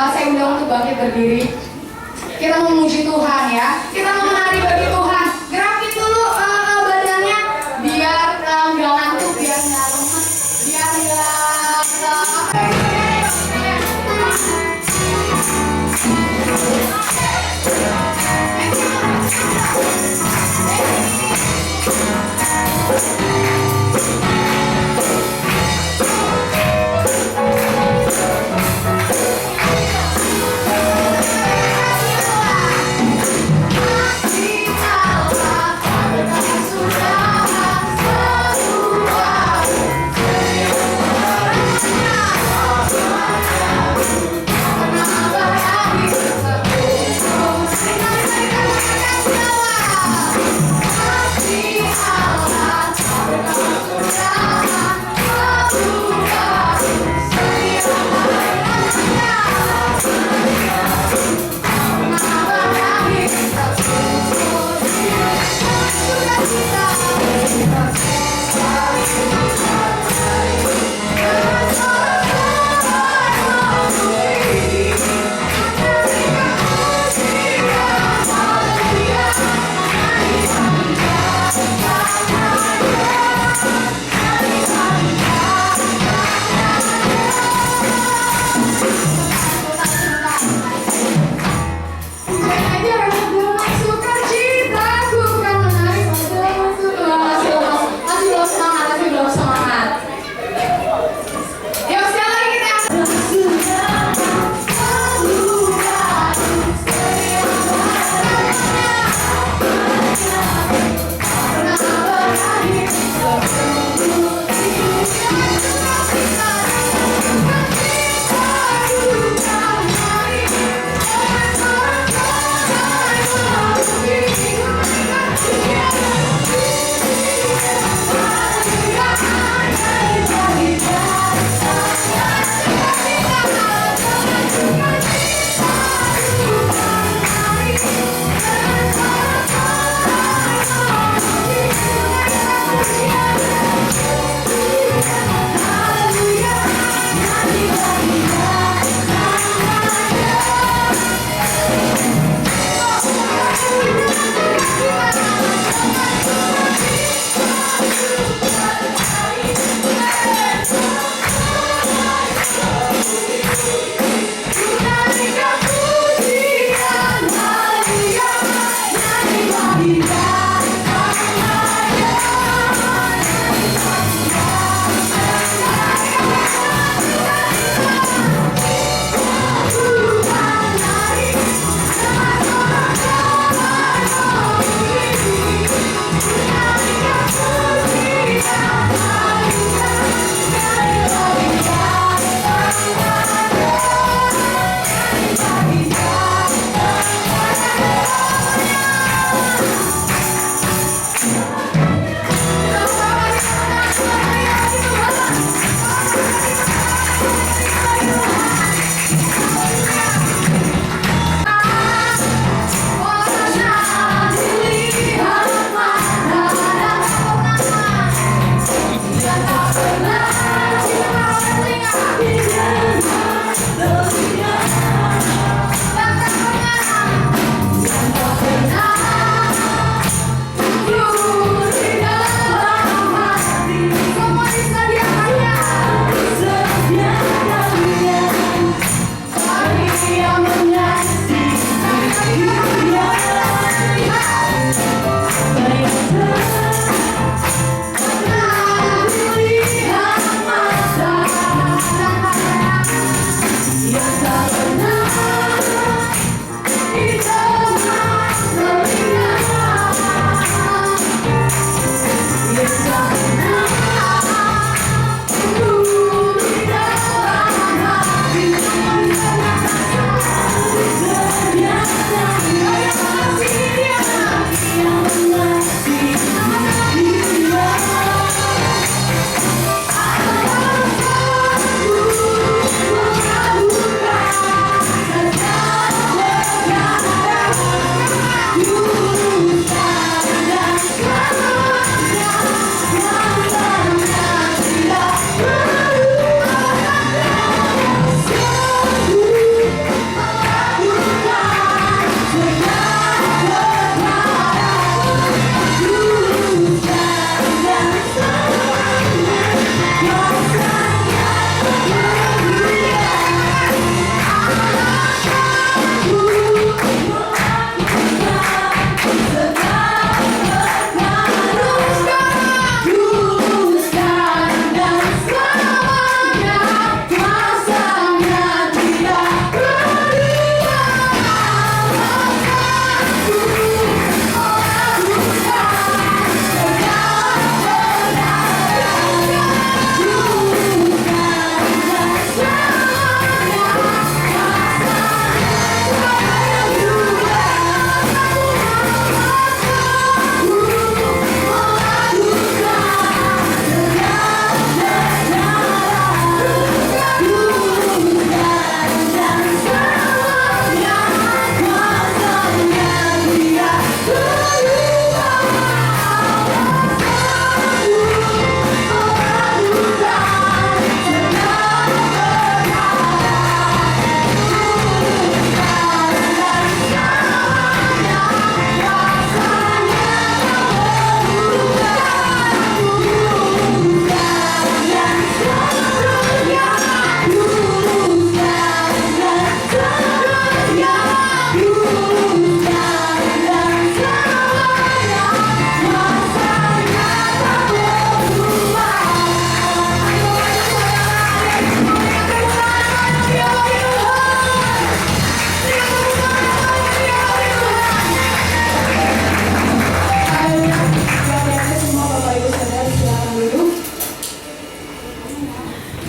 Saya undang untuk bangkit berdiri. Kita memuji Tuhan ya. Kita mau menari bagi Tuhan. Gerakin dulu badannya biar nggak ngantuk, biar nggak lemas, biar nggak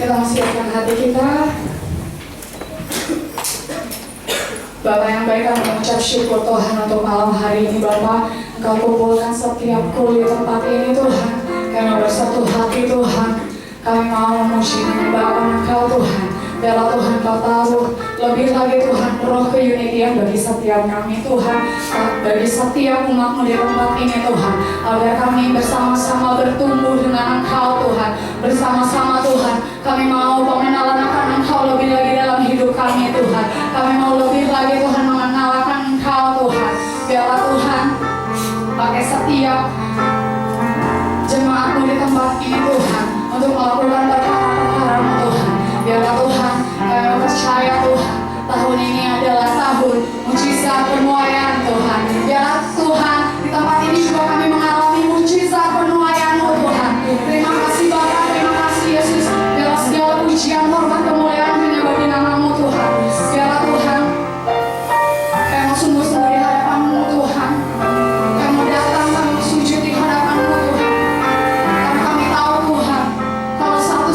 Kita mau siapkan hati kita. Bapak yang baik, kami mengucap syukur Tuhan untuk malam hari ini Bapak. Engkau kumpulkan setiap kru di tempat ini Tuhan. Kami bersatu hati Tuhan. Kami mau memuji menyembahkan Engkau Tuhan. Biarlah Tuhan Kau taruh lebih lagi Tuhan roh keunikian bagi setiap kami Tuhan, bagi setiap umat-Mu di tempat ini Tuhan, agar kami bersama-sama bertumbuh dengan Engkau Tuhan. Bersama-sama Tuhan kami mau pengenalan akan Engkau lebih lagi dalam hidup kami Tuhan. Kami mau lebih lagi Tuhan mengenal akan Engkau Tuhan. Biarlah Tuhan pakai setiap jemaat-Mu di tempat ini Tuhan untuk melakukan perkara-perkara-Mu Tuhan. Biarlah Tuhan, kami percaya Tuhan, tahun ini adalah tahun mujizat penuaian Tuhan. Biarlah Tuhan, di tempat ini juga kami mengalami mujizat penuaian-Mu Tuhan. Terima kasih Bapa, terima kasih Yesus. Biarlah segala pujian, hormat, kemuliaan hanya bagi nama-Mu Tuhan. Biarlah Tuhan, kami mau sungguh-sungguh di hadapan-Mu Tuhan. Kami mau datang, kami mau sujud di hadapan-Mu Tuhan. Karena kami tahu Tuhan, kalau satu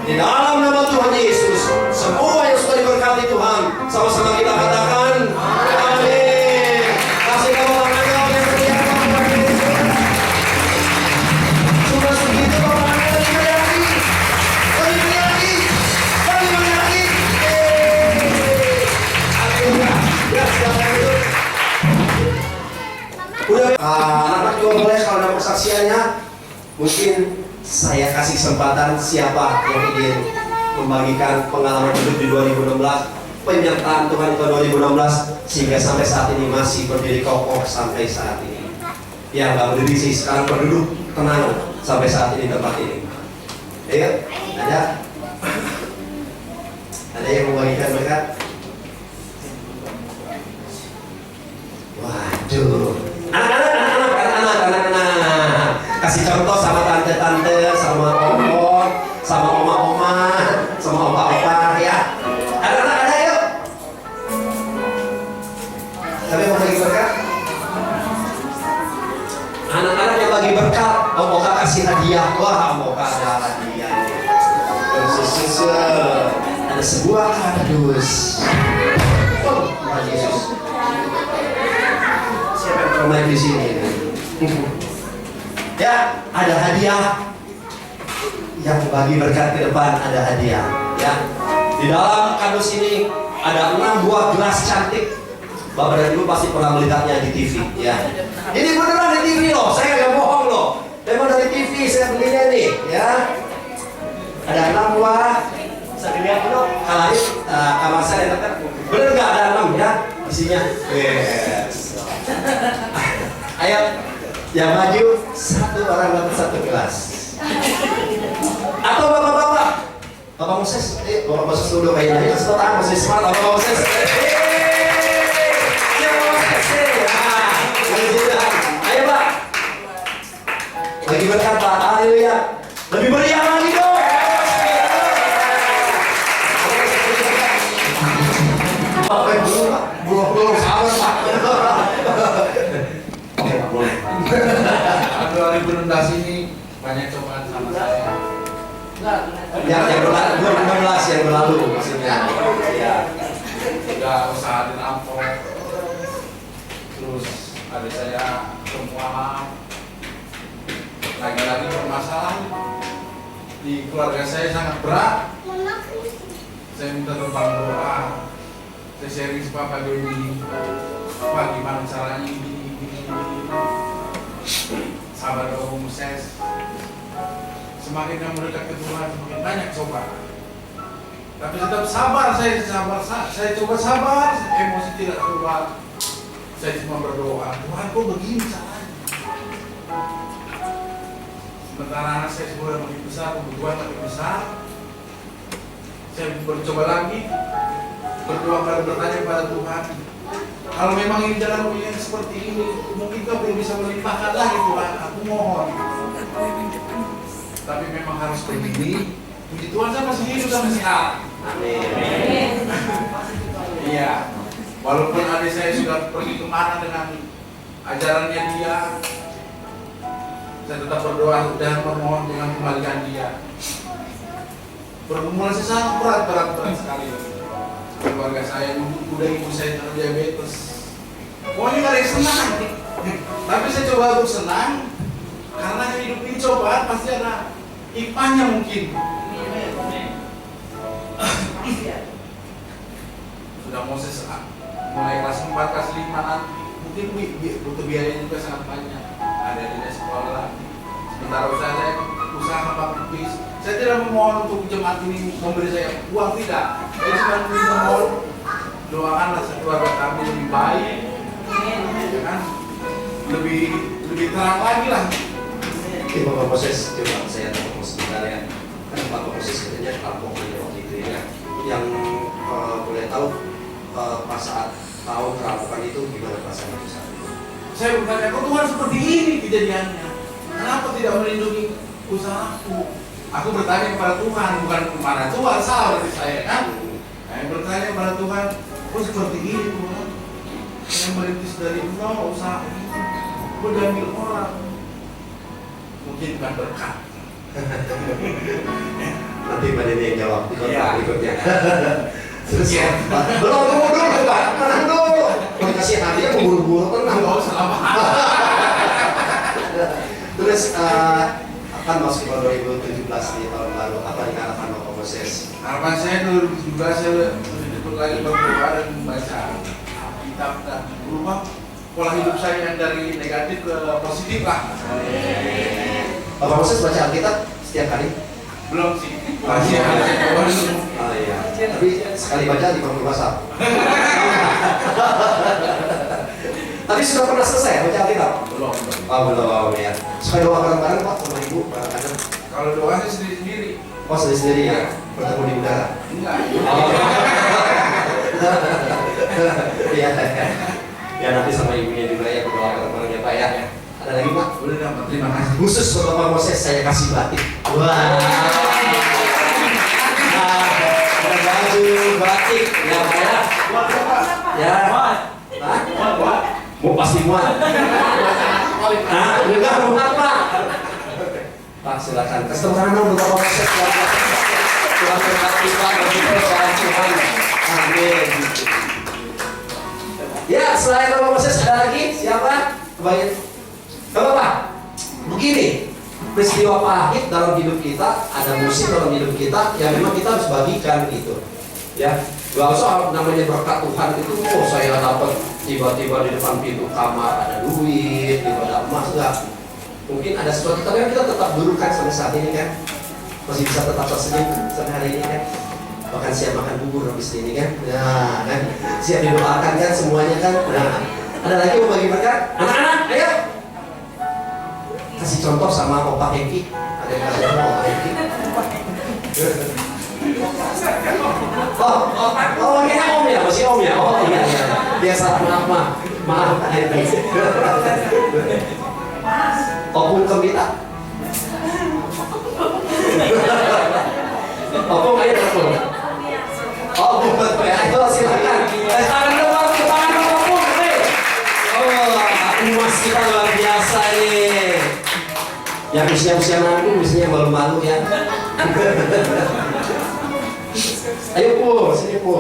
Di dalam nama Tuhan Yesus, semua yang sudah diberkati Tuhan, sama-sama kita katakan amin. Kasih tepuk tangan yang meriah Tuhan Yesus. Sudah segitu Bapak Anda lebih meriah lagi. Lebih meriah lagi. Lebih meriah lagi. Haleluya. Ya, silakan duduk. Udah, anak-anak juga boleh kalau ada persaksiannya. Mungkin saya kasih kesempatan siapa yang ingin membagikan pengalaman hidup di 2016, penyertaan Tuhan ke 2016 sehingga sampai saat ini masih berdiri kokoh sampai saat ini. Yang nggak berdiri sih sekarang berduduk tenang sampai saat ini tempat ini. Ayo, ada yang membagikan berkat? Waduh, anak-anak, kasih contoh sama tante-tante, sama om-om, sama oma-oma, sama opa-opa ya. Anak-anak ada yuk. Tapi mau bagi berkat? Anak-anak yang bagi berkat, om Oka kasih hadiah. Wah, om Oka ada hadiah. Ada sebuah kardus. Oh, Tuhan Yesus. Siapa yang pernah di sini? Ya, ada hadiah. Yang bagi berkat ke depan ada hadiah. Ya, di dalam kardus ini ada 6 buah gelas cantik. Bapak dan Ibu pasti pernah melihatnya di TV. Ya, ini beneran di TV loh. Saya nggak bohong loh. Memang dari TV saya belinya nih. Ya, ada 6 buah. Bisa dilihat dulu. Kalau ini kamar saya dekat. Bener nggak ada 6 ya isinya? Yes. Ayo. Yang maju satu orang dapat 1 gelas. Atau bapak-bapak, Bapak Moses, Bapak Moses dulu kayaknya. Kasih tangan Moses, semangat Bapak Moses. Ya Moses, ayo Pak. Lagi berkat Pak, haleluya. Lebih meriah lagi dong. Belum sabar Pak. 2016 ini banyak cobaan sama saya. Yang berlalu maksudnya. Ya. Udah usaha dirampok. Terus adik saya keuangan. Lagi-lagi permasalahan di keluarga saya sangat berat. Saya minta tolong doa. Saya sharing sama Pak Doni. Pak, gimana caranya ini? Sabar dong Moses. Semakin kamu dekat ke Tuhan, semakin banyak coba. Tapi tetap sabar, saya coba sabar, emosi tidak keluar. Saya cuma berdoa, Tuhan kok begini caranya? Sementara anak saya sudah makin besar, kebutuhan makin besar. Saya bercoba lagi, berdoa bertanya pada Tuhan. Kalau memang ini jalan yang seperti ini, mungkin kau belum bisa melimpahkan lagi Tuhan, aku mohon. Tapi memang harus begini. Puji Tuhan, saya masih hidup sampai sekarang. Amin. Iya. Walaupun adik saya sudah pergi kemana dengan ajarannya dia, saya tetap berdoa dan memohon dengan kembalikan dia. Pergumulan saya sangat berat sekali. Keluarga saya udah ibu saya diabetes. Pokoknya gak ada yang senang. Tapi saya coba untuk senang, karena hidup ini cobaan pasti ada hikmahnya mungkin. Sudah Moses mulai kelas 4, kelas 5 nanti mungkin butuh biaya juga sangat banyak. Ada di sekolah. Sementara usaha Pak Bis. Saya tidak memohon untuk jemaat ini memberi saya uang, tidak. Saya cuma memohon doakanlah keluarga kami lebih baik, ya kan? Lebih terang lagi lah. Oke Bapak Moses, coba saya tanya sebentar ya. Kan Bapak Moses katanya kampung waktu itu ya. Yang boleh tahu pas saat tahu perampokan itu gimana perasaan itu saat itu? Saya bertanya, kok Tuhan seperti ini kejadiannya? Kenapa tidak melindungi usahaku? Aku bertanya kepada Tuhan, bukan kepada Tuhan, salah berarti saya kan? Saya bertanya kepada Tuhan, kok seperti ini Tuhan? Yang merintis dari nol usaha ini, kok diambil orang? Mungkin bukan berkat. Nanti Mbak Deni yang jawab di konten Iya. berikutnya. Terus belum tunggu dulu Pak, tenang dulu. Mau kasih hadiah buru-buru tenang. Nggak usah lama. Terus akan masuk ke 2017 di tahun baru, apa yang harapan Bapak Moses? Harapan saya 2017 saya lebih lagi berdoa dan membaca kitab dan berubah pola hidup saya yang dari negatif ke positif lah. Bapak Moses baca Alkitab setiap hari? Belum sih. Masih ada saya coba dulu. Oh iya. Tapi sekali baca di bangku basah. Tapi sudah pernah selesai baca Alkitab? Belum. Oh belum ya. Supaya doa bareng-bareng Pak sama Ibu bareng-bareng. Kalau doa saya sendiri-sendiri. Oh sendiri-sendiri ya? Bertemu di udara? Enggak. Oh. Iya. Ya nanti sama ibunya juga ya berdoa bareng-bareng ya Pak ya. Ada lagi Pak? Boleh dapat. Terima kasih. Khusus untuk Bapak Moses saya kasih batik. Wah. Nah, ada baju batik ya Pak ya. Ya. Hah? Mau pasti muat. Nah, enggak muat Pak. Pak silakan. Kasih tangan untuk Bapak Moses ya. Tuhan berkati Pak bagi persoalan Tuhan. Amin. Ya, selain Bapak Moses ada lagi siapa? Kebanyakan. Kalau Pak, begini, peristiwa pahit dalam hidup kita, ada musik dalam hidup kita, yang memang kita harus bagikan gitu. Ya, gak usah namanya berkat Tuhan itu, oh saya dapat tiba-tiba di depan pintu kamar ada duit, tiba ada emas, enggak. Mungkin ada sesuatu, tapi kita tetap dulu kan sampai saat ini kan, masih bisa tetap tersenyum sampai hari ini kan. Bahkan siap makan bubur habis ini kan, nah kan, siap didoakan kan semuanya kan. Nah, ada lagi mau bagi berkat? Anak-anak, ayo. Kasih contoh sama Opa Hengki. Ada yang kasih contoh Opa Hengki? Oh, ini Om ya, masih Om ya. Oh iya iya. Biasa maaf Hengki. Opung Kembita. Opung ayo Opung. Oh, buat ya. Ayo silakan. Tangan depan, Opung. Oh, emas kita luar biasa nih. Yang usia-usia nanggung biasanya malu-malu ya. Ayo Pu, sini Pu.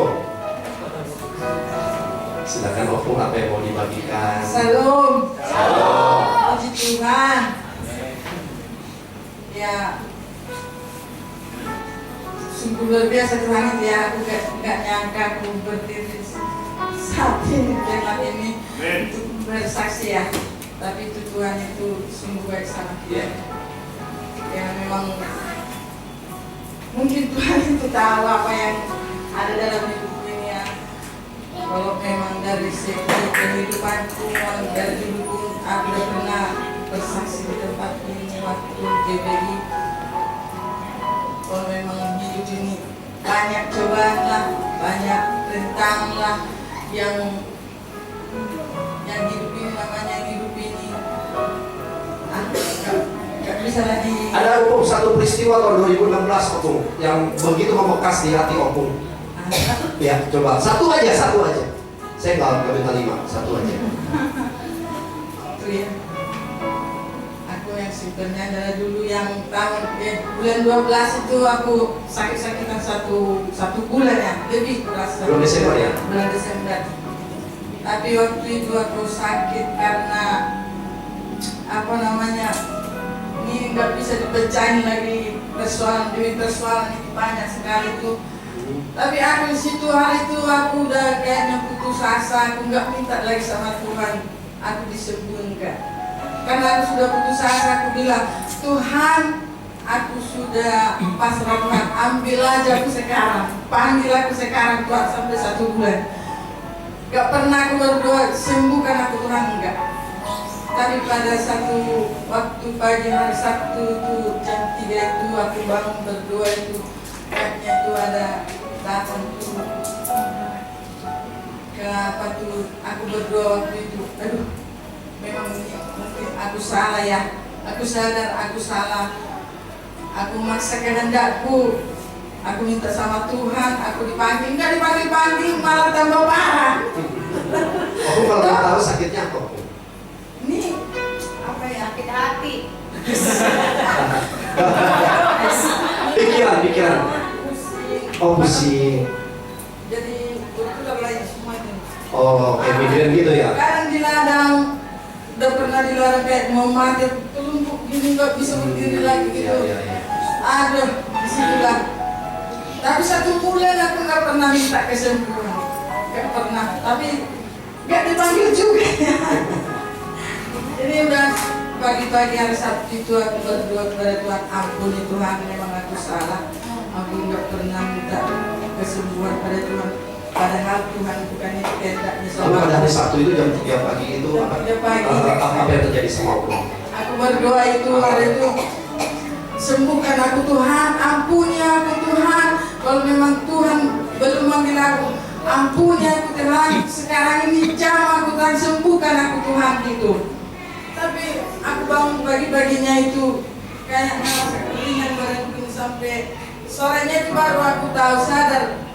Silakan Opung apa yang mau dibagikan. Salam. Salam. Puji Tuhan. Ya, sungguh luar biasa Tuhan itu ya. Aku gak nyangka aku berdiri saat ini tempat ini untuk bersaksi ya. Tapi itu Tuhan itu sungguh baik sama kita. Ya memang mungkin Tuhan itu tahu apa yang ada dalam hidup ini ya. Kalau memang dari segi kehidupanku, dari dulu aku udah pernah bersaksi di tempat ini waktu GBI. Kalau memang hidup ini banyak cobaan lah, banyak rentang lah yang hidup ini namanya hidup ini gak bisa lagi. Ada Opung satu peristiwa tahun 2016 Opung yang begitu membekas di hati Opung. Ya, coba satu aja. Saya nggak minta 5, satu aja. Itu ya. Aku yang sebenarnya adalah dulu yang tahun bulan 12 itu aku sakit-sakitan satu bulan ya, lebih kurasa. Bulan Desember ya? Bulan Desember. Tapi waktu itu aku sakit karena apa namanya? Ini nggak bisa dipecahin lagi persoalan demi persoalan itu banyak sekali tuh. Tapi aku di situ hari itu aku udah kayaknya putus asa, aku nggak minta lagi sama Tuhan, aku disembunyikan. Karena aku sudah putus asa, aku bilang Tuhan, aku sudah pasrah Tuhan, ambil aja aku sekarang, panggil aku sekarang Tuhan sampai 1 bulan. Gak pernah aku berdoa sembuhkan aku Tuhan, enggak. Tapi pada satu waktu pagi hari Sabtu itu jam 3 itu aku bangun berdoa itu, kayaknya itu ada datang tuh. Kenapa tuh aku berdoa waktu itu? Aduh, memang mungkin aku salah ya. Aku sadar aku salah. Aku maksa kehendakku. Aku minta sama Tuhan, aku dipanggil, enggak dipanggil, malah tambah parah. Opung kalau mau tahu sakitnya apa? Ini apa ya? Sakit hati. Iya pikiran. Pusing. Oh, pusing. Jadi berputar lagi semuanya. Oh, kayak migrain gitu ya? Kadang di ladang, udah pernah dilarang kayak mau mati, telungkup gini nggak bisa berdiri lagi gitu. Iya. Aduh, disitulah. Tapi 1 bulan aku nggak pernah minta kesembuhan, nggak pernah. Tapi nggak dipanggil juga. Jadi udah pagi-pagi hari Sabtu itu aku berdoa kepada Tuhan, ampuni Tuhan, memang aku salah. Aku nggak pernah minta kesembuhan pada Tuhan. Padahal Tuhan bukan itu kehendaknya Lalu pada hari Sabtu itu jam 3 pagi itu Jam 3 pagi. apa yang terjadi sama aku? Aku berdoa itu hari itu, sembuhkan aku Tuhan, ampuni aku Tuhan. Kalau memang Tuhan belum manggil aku, ampuni aku Tuhan. Sekarang ini jam aku Tuhan, sembuhkan aku Tuhan gitu. Tapi aku bangun pagi-paginya itu kayak ngerasa kelingan badanku sampai sorenya itu baru aku tahu sadar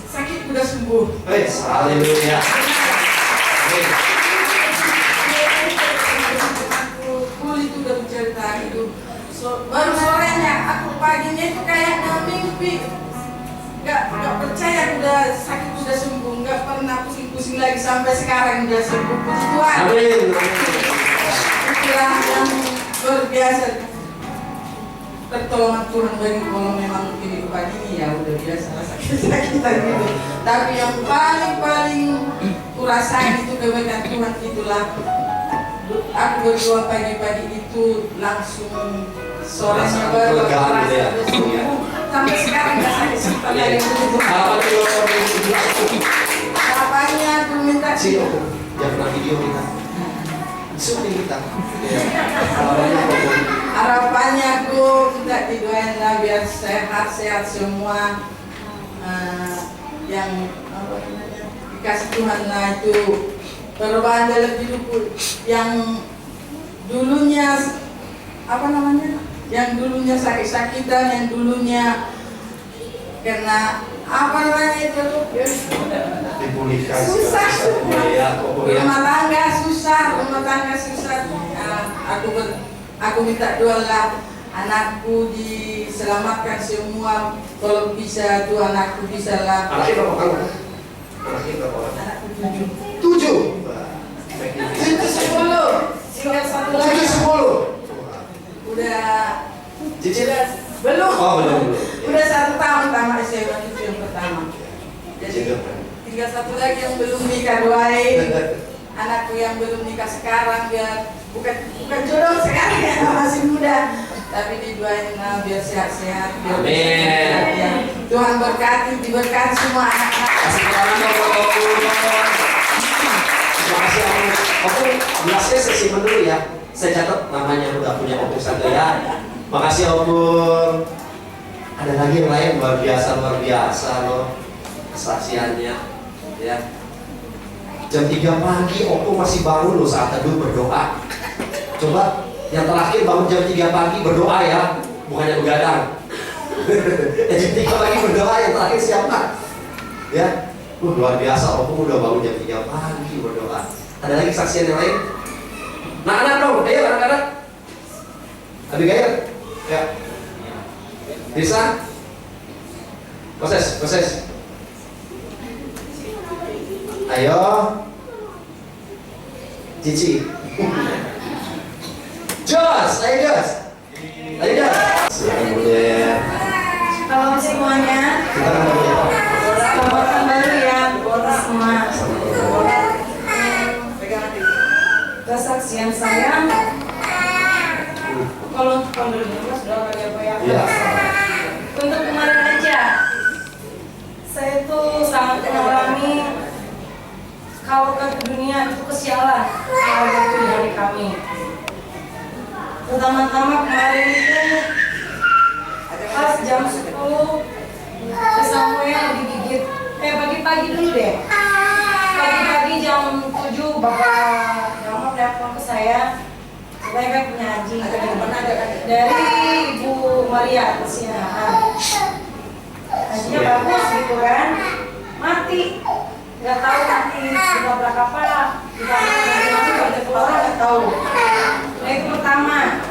sakit udah sembuh. Haleluya. Kulit itu udah bercerita gitu. Baru sorenya, aku paginya itu kayak mimpi. Gak percaya udah sakit udah sembuh, nggak pernah pusing-pusing lagi sampai sekarang udah sembuh. Puji Tuhan. Amin. Itulah yang luar biasa. Pertolongan Tuhan bagi kalau memang kehidupan ini ya udah biasa sakit-sakitan gitu. Tapi yang paling kurasain itu kebaikan Tuhan itulah. Aku berdoa pagi-pagi itu langsung sorenya baru Kelegaan gitu ya. sampai sekarang nggak sakit sempat lagi itu. Harapannya aku minta Sini aku, jangan pernah video kita. Syuting kita. Harapannya apa? harapannya aku minta didoain lah biar sehat-sehat semua. Yang apa namanya dikasih Tuhan lah itu perubahan dalam hidupku yang dulunya apa namanya yang dulunya sakit-sakitan, yang dulunya kena apa namanya itu Dipulihkan. susah Ya, pokoknya. rumah tangga susah. Aku minta doa lah anakku diselamatkan semua, kalau bisa tuh anakku bisa lah. Anaknya berapa kamu? Anaknya berapa orang? Anakku 7. 7. Itu 10. Tinggal 1 lagi. 10. Udah Cicit? belum. Oh, belum. Udah 1 tahun tamat SMA itu yang pertama. Jadi Cicit. tinggal 1 lagi yang belum nikah, doain. Anakku yang belum nikah sekarang biar bukan jodoh sekarang ya, masih muda, tapi didoain lah biar sehat-sehat, biar Amin. ya. Tuhan berkati, diberkati semua anak-anak. Kasih tangan dong buat Opung. Terima kasih Opung. Opung, jelasnya sesi dulu ya. Saya catat namanya udah punya Opung satu ya. Makasih Opung. Ada lagi yang lain luar biasa loh kesaksiannya ya. Jam 3 pagi Opung masih bangun loh saat teduh berdoa. Coba yang terakhir bangun jam 3 pagi berdoa ya, bukannya begadang. Jam 3 pagi berdoa, yang terakhir siapa? Ya, luar biasa. Opung udah bangun jam 3 pagi berdoa. Ada lagi saksian yang lain? Nah, anak dong, ayo anak-anak. Abigail, ya. Bisa? Proses. Ayo. Cici. Jos. Silakan boleh. Halo semuanya, Kita kan boleh. selamat kembali ya semua. Kesaksian saya, kalau tahun 2015 sudah lagi apa ya? Iya. Untuk kemarin aja, saya tuh sangat mengalami kalau ke dunia itu kesialan kalau itu dari kami. Pertama-tama kemarin itu pas jam 10 Samuel digigit. Pagi-pagi dulu deh. Pagi-pagi jam 7 Bapak Rahmat telepon ke saya. Saya kan punya haji dari Ibu Maria Persiahaan. Hajinya bagus gitu kan. Mati. Gak tahu nanti ditabrak apa. Ditabrak keluar gak tahu. Nah itu pertama.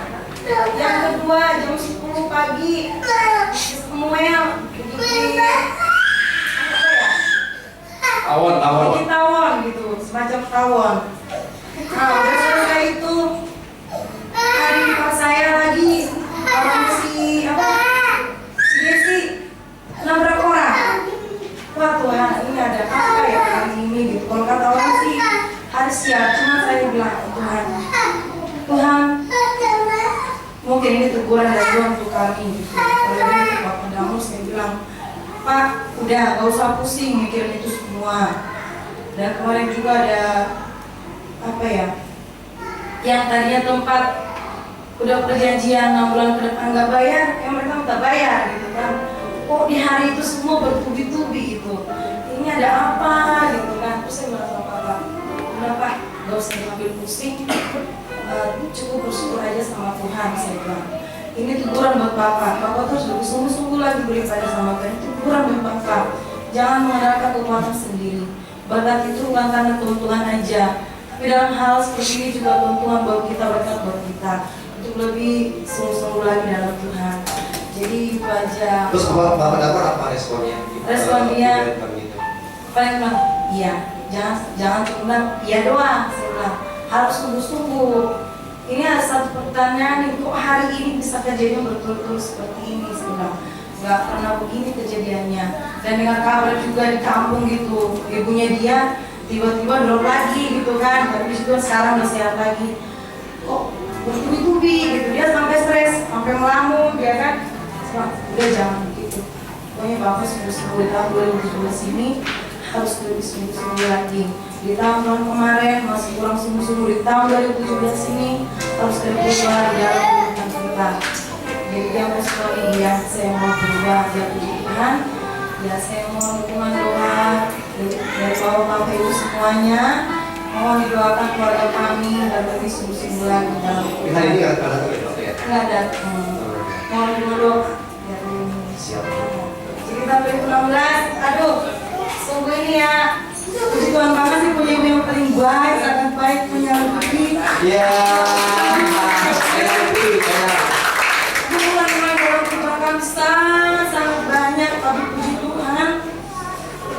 Yang kedua jam 10 pagi semuanya bikin apa ya? Tawon. Bikin tawon gitu, semacam tawon. Nah, udah selesai itu hari pas saya lagi orang si Desi nabrak orang. Wah Tuhan, ini ada apa ya hari ini gitu. Kalau kata orang sih harus siap, cuma saya bilang Tuhan, mungkin ini teguran dari Tuhan untuk kami gitu. Kalau ini Bapak Damus saya bilang, Pak, udah gak usah pusing mikirin itu semua. Dan kemarin juga ada apa ya, yang tadinya tempat udah perjanjian 6 bulan ke depan nggak bayar, yang mereka minta bayar gitu kan. Kok di hari itu semua bertubi-tubi gitu, ini ada apa gitu kan. Terus saya bilang sama Bapak, udah Pak, gak usah diambil pusing, cukup bersyukur aja sama Tuhan. Saya bilang, ini teguran buat Bapak terus lebih sungguh-sungguh lagi beribadah sama Tuhan. Teguran buat Bapak, jangan mengandalkan kekuatan sendiri. Bakat itu bukan karena keuntungan aja, tapi dalam hal seperti ini juga keuntungan buat kita, berkat buat kita untuk lebih sungguh-sungguh lagi dalam Tuhan. Jadi itu aja. Terus Bapak dapat apa responnya? Responnya paling bilang, iya, jangan cuma bilang iya doang. Saya bilang harus sungguh-sungguh. Ini ada satu pertanyaan, kok hari ini bisa kejadian berturut-turut seperti ini? Saya bilang nggak pernah begini kejadiannya. Dan dengar kabar juga di kampung gitu, ibunya dia tiba-tiba drop lagi gitu kan, tapi juga sekarang udah sehat lagi. Kok bertubi-tubi gitu, dia sampai stres, sampai melamun, dia kan. Udah jangan begitu. Pokoknya Bapak sungguh-sungguh di tahun 2017 ini harus lebih sungguh-sungguh lagi. Di tahun kemarin masih kurang sungguh-sungguh, di tahun 2017 ini harus lebih berubah dalam kehidupan kita. Jadi jangan sekali ya, saya mau berubah, ya puji Tuhan. Ya saya mohon dukungan doa dari Bapak Ibu semuanya. Mohon didoakan keluarga kami dan lebih sungguh-sungguh lagi dalam kehidupan. Hari ini nggak ada ya? Nggak ada. Mohon dukungan doa. Siap. Jadi kita 2016, aduh, sungguh ini ya. Puji Tuhan banget sih punya ibu yang paling baik, sangat baik, punya lebih. Ya. Mulai dalam kehidupan kami sangat banyak, tapi puji Tuhan,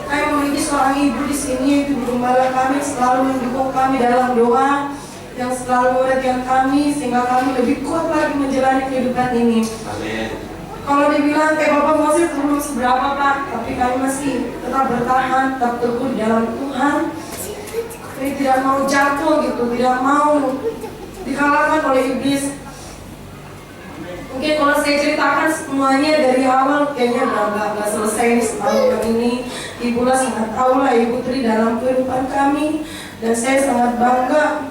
kami memiliki seorang ibu di sini, ibu gembala kami selalu mendukung kami dalam doa, yang selalu mengingatkan kami sehingga kami lebih kuat lagi menjalani kehidupan ini. Amin. Kalau dibilang kayak Bapak Moses belum seberapa Pak, tapi kami masih tetap bertahan, tetap teguh di dalam Tuhan. Kami tidak mau jatuh gitu, tidak mau dikalahkan oleh iblis. Mungkin kalau saya ceritakan semuanya dari awal kayaknya nggak selesai nih setahun ini. Ibulah sangat tahu lah Ibu Tri dalam kehidupan kami, dan saya sangat bangga.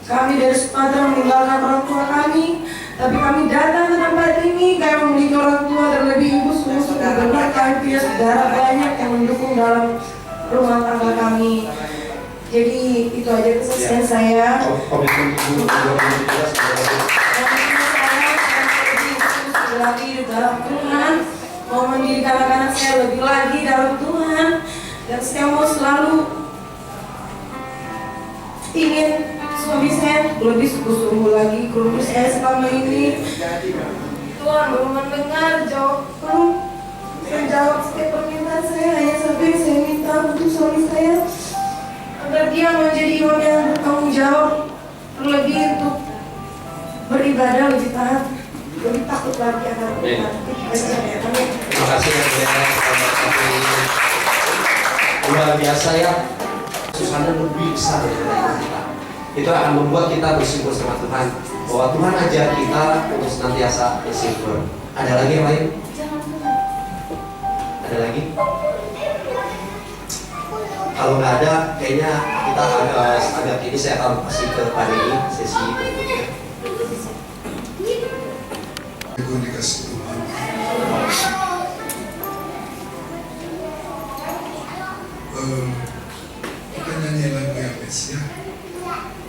Kami dari Sumatera meninggalkan orang tua kami, tapi kami datang ke tempat ini. Kami memiliki orang tua, terlebih ibu sungguh-sungguh benar. Kami punya saudara banyak yang mendukung dalam rumah tangga kami. Jadi itu aja kesaksian saya. Komitmen Ibu 2017 lagi hidup dalam Tuhan, mau mendidik anak-anak saya lebih lagi dalam Tuhan, dan saya mau selalu ingin suami saya lebih sungguh-sungguh lagi. Kalau saya selama ini Tuhan belum mendengar jawaban, saya jawab setiap permintaan saya, hanya sampai saya minta untuk suami saya agar dia menjadi orang yang bertanggung jawab, terlebih untuk beribadah lebih taat, lebih takut lagi akan Tuhan. Terima kasih ya, luar biasa ya. Susana lebih besar dari kita. Itu akan membuat kita bersyukur sama Tuhan, bahwa Tuhan ajar kita untuk senantiasa bersyukur. Ada lagi yang lain? Ada lagi? Kalau nggak ada, kayaknya kita agak ini saya akan kasih ke Pak Dedi sesi berikutnya. Ibu dikasih Tuhan. Kita nyanyi lagu yang ya.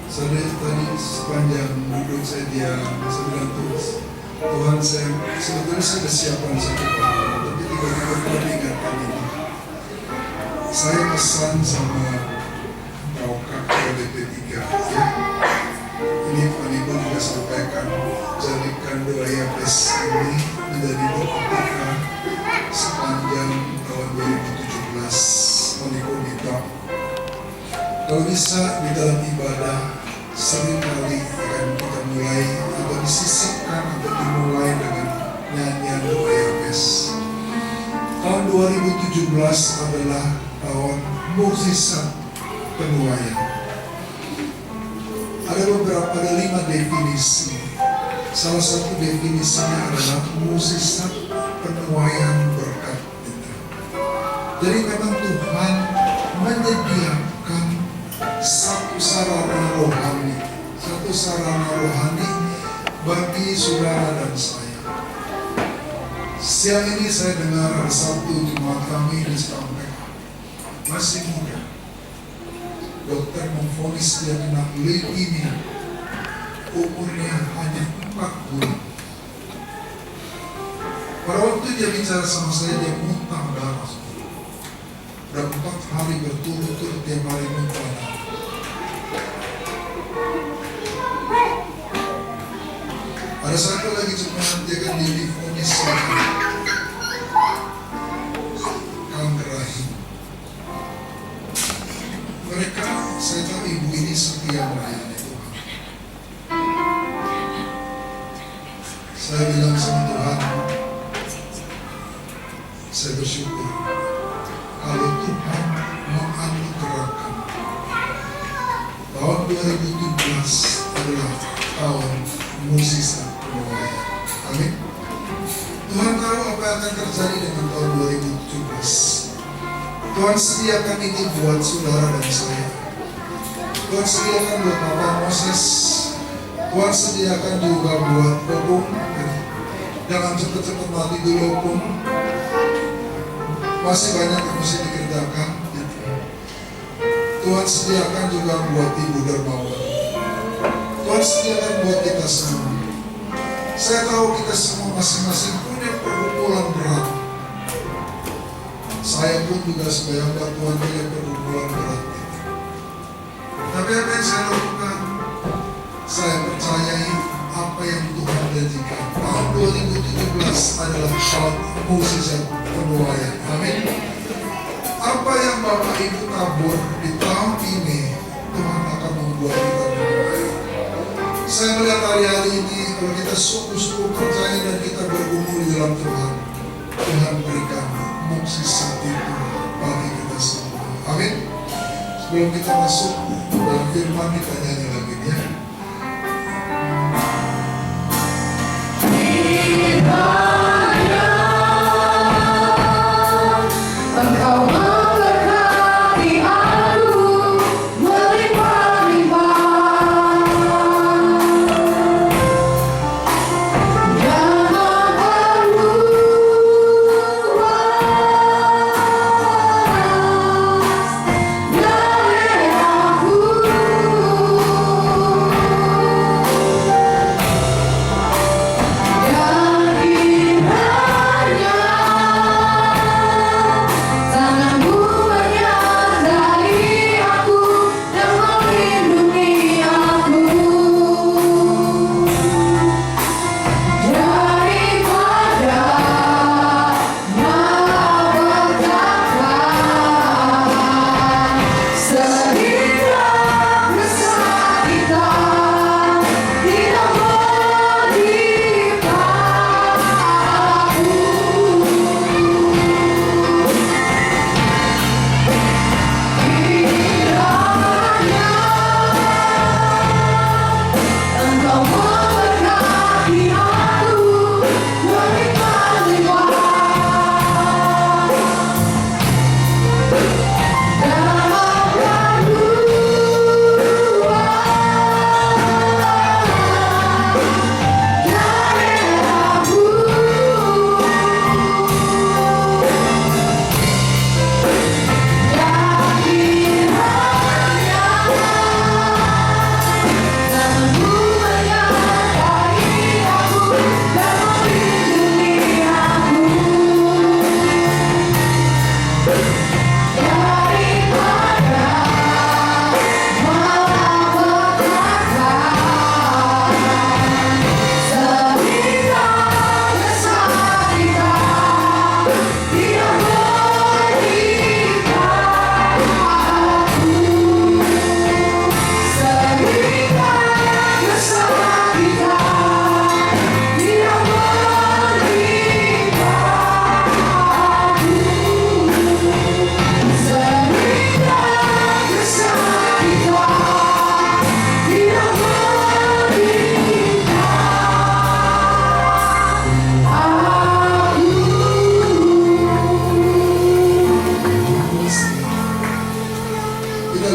Soalnya tadi sepanjang duduk saya diam, saya bilang Tuhan saya sebetulnya sudah siapkan satu hal, tapi tiba-tiba Tuhan ingatkan ini. Saya pesan sama kau kakak DP3 ya. Ini Pak Ibu juga sampaikan, jadikan doa IAPS ini menjadi doa sepanjang tahun 2017 menikung kita. Kalau bisa di dalam ibadah seringkali akan kita mulai atau disisipkan atau dimulai dengan nyanyian doa IAPS. Tahun 2017 adalah tahun mukjizat penuaian. Ada 5 definisi. Salah satu definisinya adalah mukjizat penuaian berkat kita. Jadi memang Tuhan menyediakan satu sarana rohani bagi saudara dan saya. Siang ini saya dengar ada satu jemaat kami disampaikan masih muda. Dokter memvonis dia kena leukemia, umurnya hanya 4 bulan. Pada waktu dia bicara sama saya, dia muntah darah. Dan 4 hari berturut-turut dia hari muntah darah. Ada satu lagi jemaat dia akan divonis kanker rahim. Mereka, saya tahu ibu ini setia melayani Tuhan. Saya bilang sama Tuhan, saya bersyukur kalau Tuhan menganugerahkan tahun 2017 adalah tahun mukjizat penuaian. Amin. Tuhan tahu apa yang akan terjadi dengan tahun 2017. Tuhan sediakan ini buat saudara dan saya. Tuhan sediakan buat Bapak Moses. Tuhan sediakan juga buat Popung. Jangan cepat-cepat mati dulu, Pung. Masih banyak yang mesti dikerjakan. Tuhan sediakan juga buat Ibu Dermawan. Tuhan sediakan buat kita semua. Saya tahu kita semua masing-masing punya pergumulan berat. Saya pun juga sebagai hamba Tuhan punya pergumulan berat. Tapi apa yang saya lakukan? Saya percayai apa yang Tuhan janjikan. Tahun 2017 adalah tahun mukjizat penuaian. Amin. Apa yang Bapak Ibu tabur di tahun ini, Tuhan akan membuat kita menuai. Saya melihat hari-hari ini, kalau kita sungguh-sungguh percaya dan kita bergumul di dalam Tuhan, Tuhan berikan mukjizat itu bagi kita semua. Amin. Sebelum kita masuk dalam firman, kita nyanyi lagi ya. Engkau memberkati aku melimpah-limpah, dan memperluas dari aku.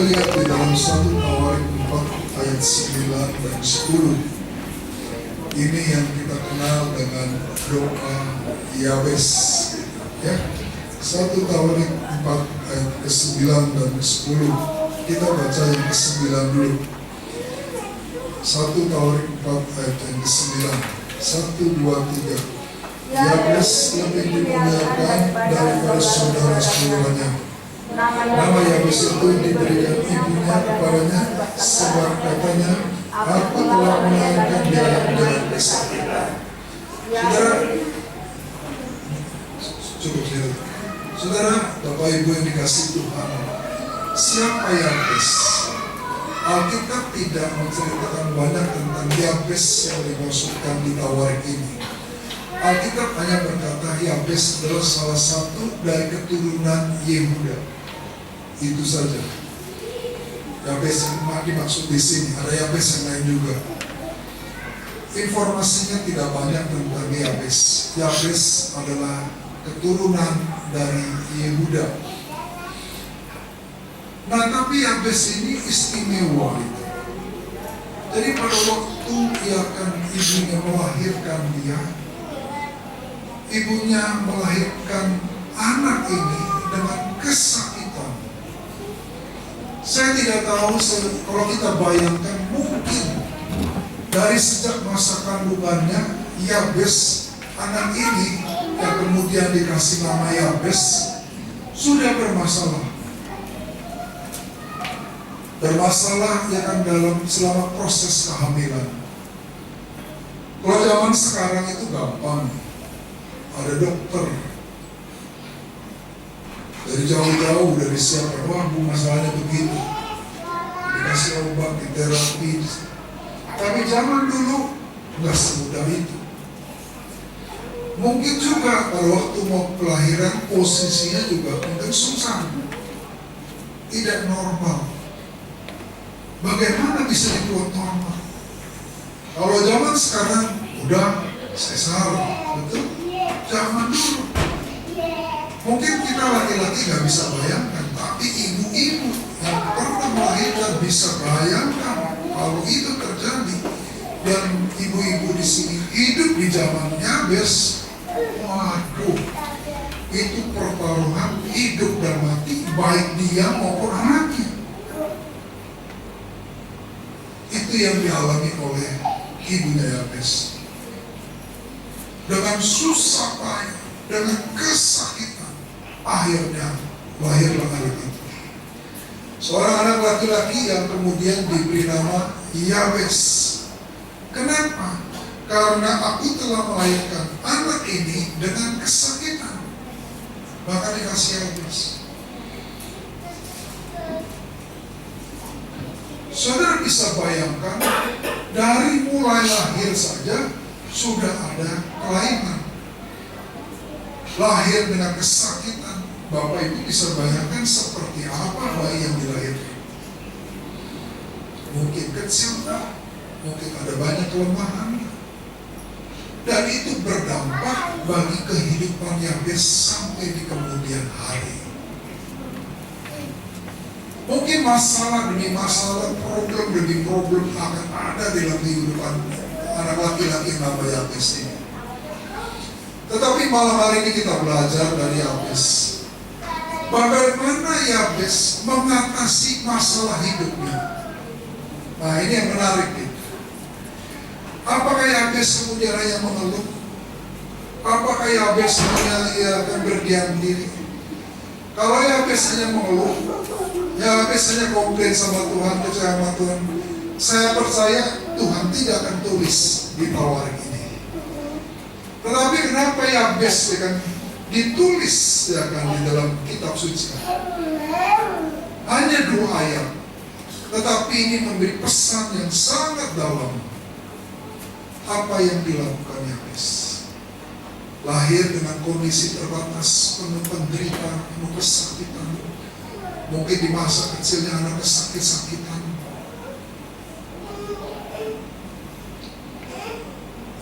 lihat di dalam 1 Tawarik 4 ayat 9 dan 10. Ini yang kita kenal dengan doa Yabes. Ya, 1 Tawarik 4 ayat ke-9 dan ke-10. Kita baca yang ke-9 dulu. 1 Tawarik 4 ayat yang ke-9. 1, 2, 3. Yabes lebih dimuliakan daripada saudara semuanya. Nama Yabes itu diberikan ibunya kepadanya, sebab katanya, aku telah melahirkan dia dengan kesakitan. Saudara, cukup lihat. Saudara, Bapak Ibu yang dikasih Tuhan, siapa Yabes? Alkitab tidak menceritakan banyak tentang Yabes yang dimaksudkan di Tawarik ini. Alkitab hanya berkata Yabes adalah salah satu dari keturunan Yehuda. Itu saja. Yabes yang dimaksud di sini, ada Yabes yang lain juga. Informasinya tidak banyak tentang Yabes. Yabes adalah keturunan dari Yehuda. Nah, tapi Yabes ini istimewa. Jadi pada waktu ibunya melahirkan dia, ibunya melahirkan anak ini dengan kesakitan. Saya tidak tahu, kalau kita bayangkan mungkin dari sejak masa kandungannya Yabes, anak ini yang kemudian dikasih nama Yabes, sudah bermasalah. Bermasalah ya kan dalam selama proses kehamilan. Kalau zaman sekarang itu gampang, ada dokter dari jauh-jauh, dari siapa, wah bu masalahnya begini, dikasih obat, diterapi. Tapi zaman dulu nggak semudah itu. Mungkin juga pada waktu mau kelahiran posisinya juga mungkin susah, tidak normal. Bagaimana bisa dibuat normal? Kalau zaman sekarang udah sesar, betul? Zaman dulu mungkin kita laki-laki nggak bisa bayangkan, tapi ibu-ibu yang pernah melahirkan bisa bayangkan kalau itu terjadi. Dan ibu-ibu di sini hidup di zaman Yabes, waduh, itu pertaruhan hidup dan mati, baik dia maupun anaknya. Itu yang dialami oleh ibunya Yabes. Dengan susah payah, dengan kesakitan, akhirnya lahirlah anak itu. Seorang anak laki-laki yang kemudian diberi nama Yabes. Kenapa? Karena aku telah melahirkan anak ini dengan kesakitan, maka dikasih Yabes. Saudara bisa bayangkan, dari mulai lahir saja sudah ada kelainan. Lahir dengan kesakitan. Bapak Ibu bisa bayangkan seperti apa bayi yang dilahirkan. Mungkin kecil, mungkin ada banyak kelemahan. Dan itu berdampak bagi kehidupan Yabes sampai di kemudian hari. Mungkin masalah demi masalah, problem demi problem akan ada dalam kehidupan anak laki-laki yang nama Yabes ini. Tetapi malam hari ini kita belajar dari Yabes, bagaimana Yabes mengatasi masalah hidupnya. Nah, ini yang menarik nih. Apakah Yabes kemudian hanya mengeluh? Apakah Yabes hanya akan berdiam diri? Kalau Yabes hanya mengeluh, Yabes hanya komplain sama Tuhan, percaya sama Tuhan, saya percaya Tuhan tidak akan tulis di Tawarik ini. Tetapi kenapa Yabes kan ditulis ya kan di dalam kitab suci? Hanya 2 ayat, tetapi ini memberi pesan yang sangat dalam. Apa yang dilakukan Yabes? Lahir dengan kondisi terbatas, penuh penderitaan, penuh kesakitan. Mungkin di masa kecilnya anaknya sakit-sakitan.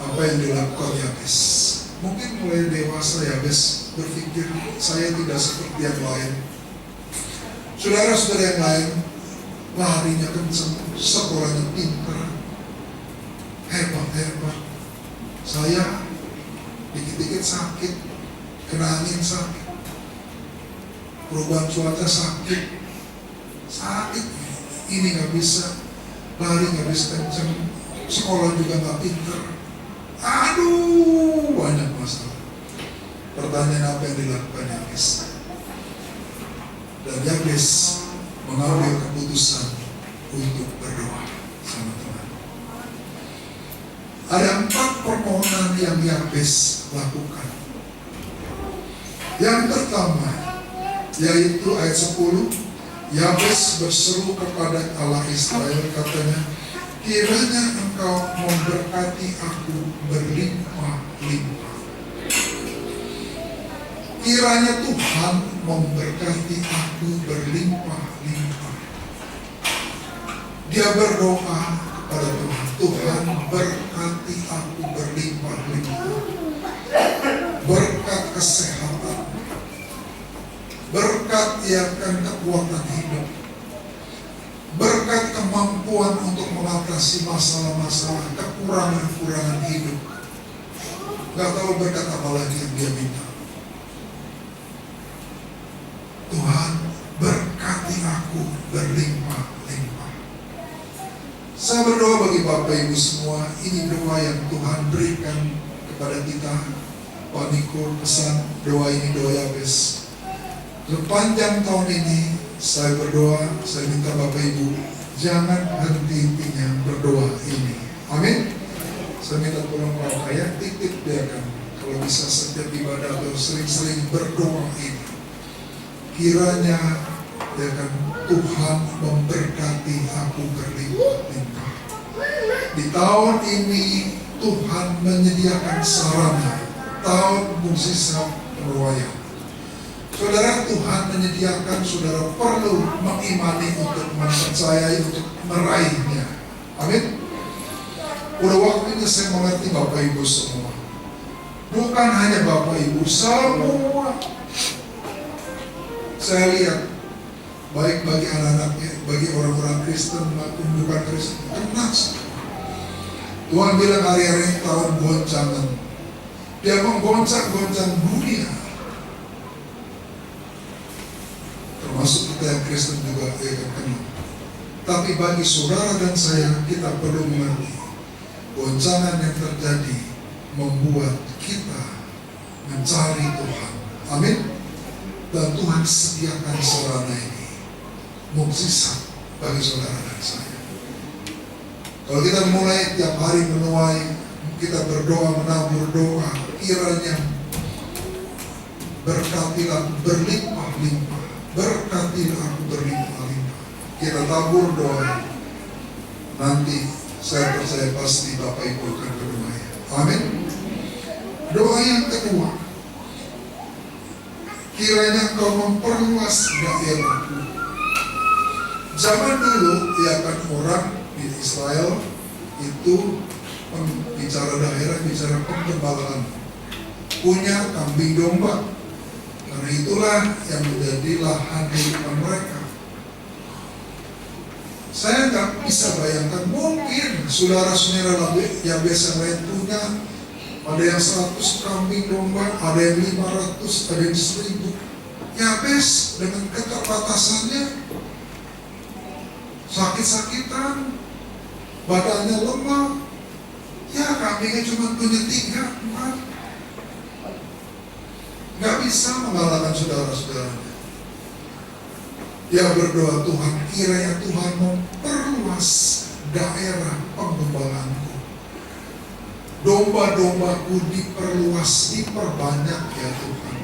Apa yang dilakukan Yabes? Mungkin mulai dewasa Yabes berpikir, saya tidak seperti yang lain. Saudara-saudara yang lain, larinya kencang, sekolahnya pintar, hebat. Saya dikit-dikit sakit, kena angin sakit, perubahan cuaca sakit, ini nggak bisa, lari nggak bisa kencang, sekolah juga nggak pintar. Aduh, banyak masalah. Pertanyaan apa yang dilakukan Yabes? Dan Yabes mengambil keputusan untuk berdoa sama Tuhan. Ada 4 permohonan yang Yabes lakukan. Yang pertama, yaitu ayat 10, Yabes berseru kepada Allah Israel, katanya, kiranya engkau memberkati aku berlimpah-limpah. Kiranya Tuhan memberkati aku berlimpah-limpah. Dia berdoa kepada Tuhan, Tuhan berkati aku berlimpah-limpah. Berkat kesehatan, berkat iakan kekuatan hidup, berkat kemampuan untuk mengatasi masalah-masalah, kekurangan-kekurangan hidup. Gak tahu berkat apa lagi yang dia minta. Tuhan berkati aku berlimpah-limpah. Saya berdoa bagi Bapak Ibu semua, ini doa yang Tuhan berikan kepada kita. Pak Niko pesan doa ini, doa Yabes. Sepanjang tahun ini saya berdoa, saya minta Bapak Ibu jangan henti-hentinya berdoa ini. Amin. Saya minta tolong Pak Ayah titip dia kan, kalau bisa setiap ibadah atau sering-sering berdoa ini. Kiranya ya kan, Tuhan memberkati aku berlimpah-limpah. Di tahun ini Tuhan menyediakan sarana, tahun mukjizat penuaian. Saudara, Tuhan menyediakan, saudara perlu mengimani untuk mempercayai, untuk meraihnya. Amin. Udah waktunya saya mengerti Bapak Ibu semua. Bukan hanya Bapak Ibu, semua. Saya lihat, baik bagi anak-anaknya, bagi orang-orang Kristen maupun bukan Kristen, kena. Tuhan bilang hari-hari tahun goncangan. Dia menggoncang-goncang dunia. Termasuk kita yang Kristen juga ya kena. Tapi bagi saudara dan saya, kita perlu mengerti goncangan yang terjadi membuat kita mencari Tuhan. Amin. Dan Tuhan sediakan sarana ini, mukjizat bagi saudara dan saya. Kalau kita mulai tiap hari menuai, kita berdoa, menabur doa, kiranya berkatilah berlimpah-limpah, berkatilah aku berlimpah-limpah. Kita tabur doa, nanti saya percaya pasti Bapak Ibu akan berdoa. Amin. Doa yang kedua, kiranya engkau memperluas daerahku. Zaman dulu, ya kan, orang di Israel itu bicara daerah, bicara penggembalaan, punya kambing domba. Karena itulah yang menjadi lahan kehidupan mereka. Saya nggak bisa bayangkan, mungkin saudara-saudara yang biasa lain punya, ada yang 100 kambing domba, ada yang 500, ada yang 1000. Yabes dengan keterbatasannya, sakit-sakitan, badannya lemah, ya kambingnya cuma punya 3, 4. Nggak bisa mengalahkan saudara-saudaranya. Dia berdoa, Tuhan, kiranya Tuhan memperluas daerah penggembalaanku. Domba-dombaku diperluas, diperbanyak ya Tuhan.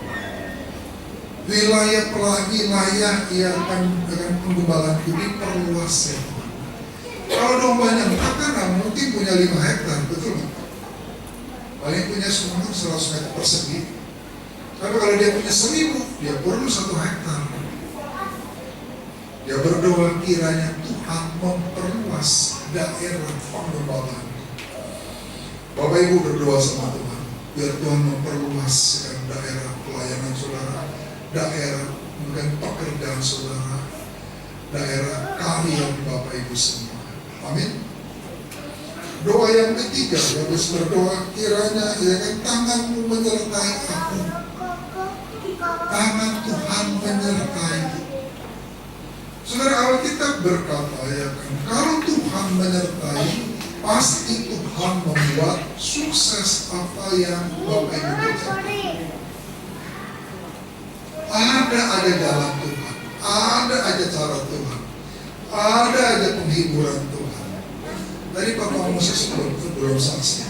Wilayah ia akan dengan penggembalaanku diperluas ya Tuhan. Kalau dombanya kan nggak mungkin punya 5 hektar, betul nggak? Paling punya semua 100 meter persegi. Tapi kalau dia punya 1000, dia perlu 1 hektar. Dia berdoa, kiranya Tuhan memperluas daerah penggembalaan. Bapak Ibu berdoa sama Tuhan, biar Tuhan memperluas daerah pelayanan saudara, daerah mungkin pekerjaan saudara, daerah kalian Bapak Ibu semua. Amin. Doa yang ketiga, Yabes berdoa, kiranya ya kan tanganmu menyertai aku. Tangan Tuhan menyertai. Saudara, Alkitab berkata ya kan, kalau Tuhan menyertai, pasti Tuhan membuat sukses apa yang Bapak Ibu kerjakan. Ada aja jalan Tuhan, ada aja cara Tuhan, ada aja penghiburan Tuhan. Tadi Bapak Moses belum saksi.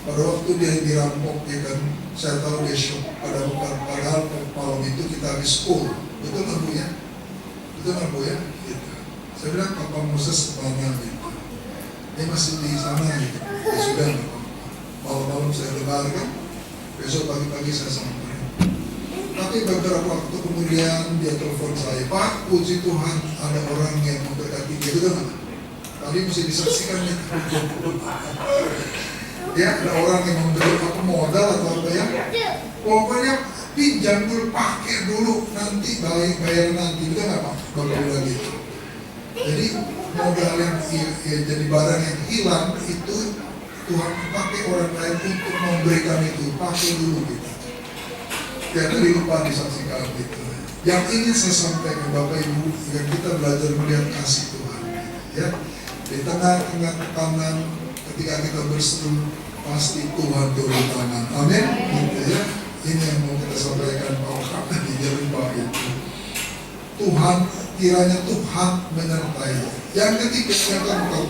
Pada waktu dia dirampok, ya kan, saya tahu dia shock. Padahal malam itu kita habis full. Betul nggak Bu ya? Betul nggak Bu ya? Gitu. Saya bilang Bapak Moses kemana gitu. Dia masih di sana gitu. Ya sudah, malam-malam saya lebarkan. Besok pagi-pagi saya sampai. Tapi beberapa waktu kemudian dia telepon saya, Pak, puji Tuhan ada orang yang memberkati dia. Betul nggak? Tadi mesti disaksikan ya. Ya, ada orang yang memberi aku modal atau apa ya. Pokoknya pinjam dulu, pakai dulu, nanti bayar nanti. Betul nggak Pak? Bapak bilang gitu. Jadi modal yang jadi barang yang hilang itu Tuhan pakai orang lain untuk memberikan itu, pakai dulu gitu. Ya tadi lupa disaksikan gitu. Yang ingin saya sampaikan Bapak Ibu, yang kita belajar melihat kasih Tuhan, ya. Di tengah-tengah tekanan, ketika kita berseru, pasti Tuhan turun tangan. Amin. Gitu ya. Ini yang mau kita sampaikan bahwa di jalan Pak itu. Tuhan, kiranya Tuhan menyertai. Yang ketiga, yang keempat,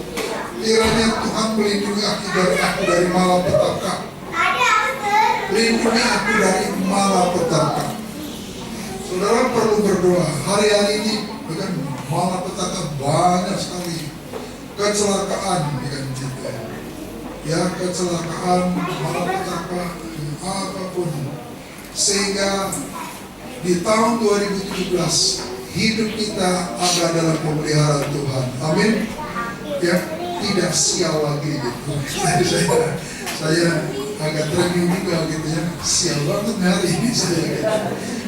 kiranya Tuhan melindungi aku dari malapetaka. Lindungi aku dari malapetaka. Saudara perlu berdoa. Hari-hari ini bukan malapetaka banyak sekali. Kecelakaan bukan juga. Ya, kecelakaan, malapetaka, apapun. Sehingga di tahun 2017 hidup kita ada dalam pemeliharaan Tuhan. Amin. Ya, tidak sial lagi gitu. Saya agak training juga gitu ya. Sial banget hari ini saya gitu.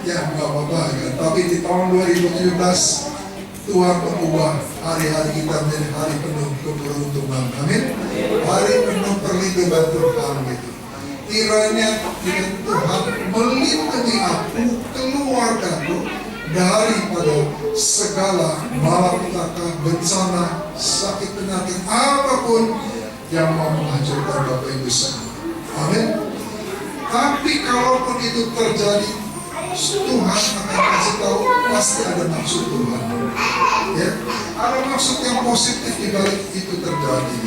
Ya nggak apa-apa kan. Tapi di tahun 2017 Tuhan mengubah hari-hari kita menjadi hari penuh keberuntungan. Amin. Hari penuh perlindungan Tuhan gitu. Kiranya Tuhan melindungi aku, keluargaku daripada segala malapetaka, bencana, sakit penyakit apapun yang mau menghancurkan Bapak Ibu semua. Amin. Tapi kalaupun itu terjadi, Tuhan akan kasih tahu pasti ada maksud Tuhan. Ya, ada maksud yang positif di balik itu terjadi.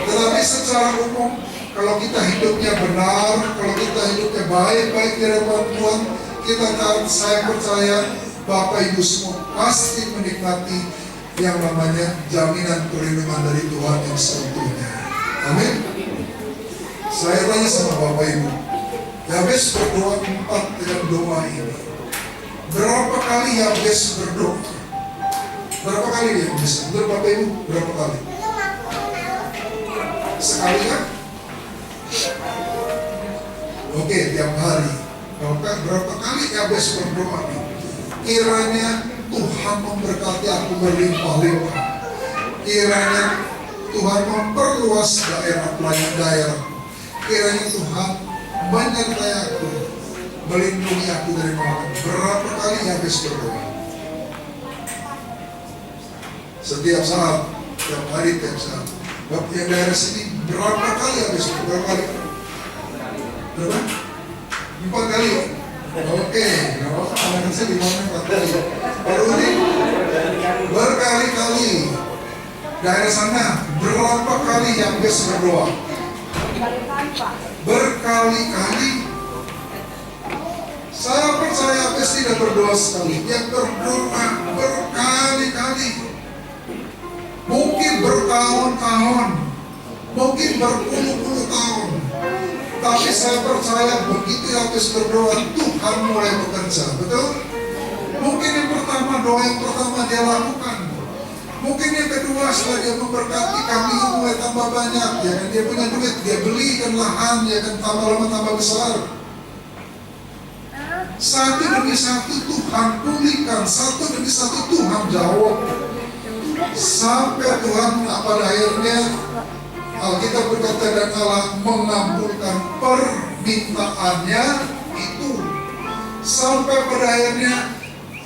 Tetapi secara umum, kalau kita hidupnya benar, kalau kita hidupnya baik-baik di hadapan Tuhan, saya percaya Bapak Ibu semua pasti menikmati yang namanya jaminan perlindungan dari Tuhan yang seutuhnya. Amin. Saya tanya sama Bapak Ibu, Yabes berdoa 4 dengan doa ini. Berapa kali Yabes berdoa? Berapa kali Yabes? Menurut Bapak Ibu, berapa kali? Sekali kan? Oke, tiap hari. Berapa kali Yabes berdoa? Kiranya Tuhan memberkati aku berlimpah-limpah. Kiranya Tuhan memperluas daerah. Kiranya Tuhan menyertai aku, melindungi aku dari mana. Berapa kali Yabes berdoa? Setiap saat, tiap hari, tiap saat. Bapak yang daerah sini berapa kali Yabes berdoa? Berapa kali? Berapa? 4 kali. Oke, nggak apa-apa. Anak saya di mana 4 kali. Baru ini berkali-kali. Daerah sana berapa kali Yabes berdoa? Berkali-kali. Saya percaya Yabes tidak berdoa sekali, dia berdoa berkali-kali. Mungkin bertahun-tahun, mungkin berpuluh-puluh tahun. Tapi saya percaya begitu Yabes berdoa, Tuhan mulai bekerja, betul? Mungkin yang pertama, doa yang pertama dia lakukan. Mungkin yang kedua setelah dia memberkati kami mulai tambah banyak, ya kan, dia punya duit, dia belikan lahan, ya kan, tambah lama tambah besar. Satu demi satu Tuhan pulihkan, satu demi satu Tuhan jawab. Sampai Tuhan pada akhirnya Alkitab berkata dan Allah mengabulkan permintaannya itu. Sampai pada akhirnya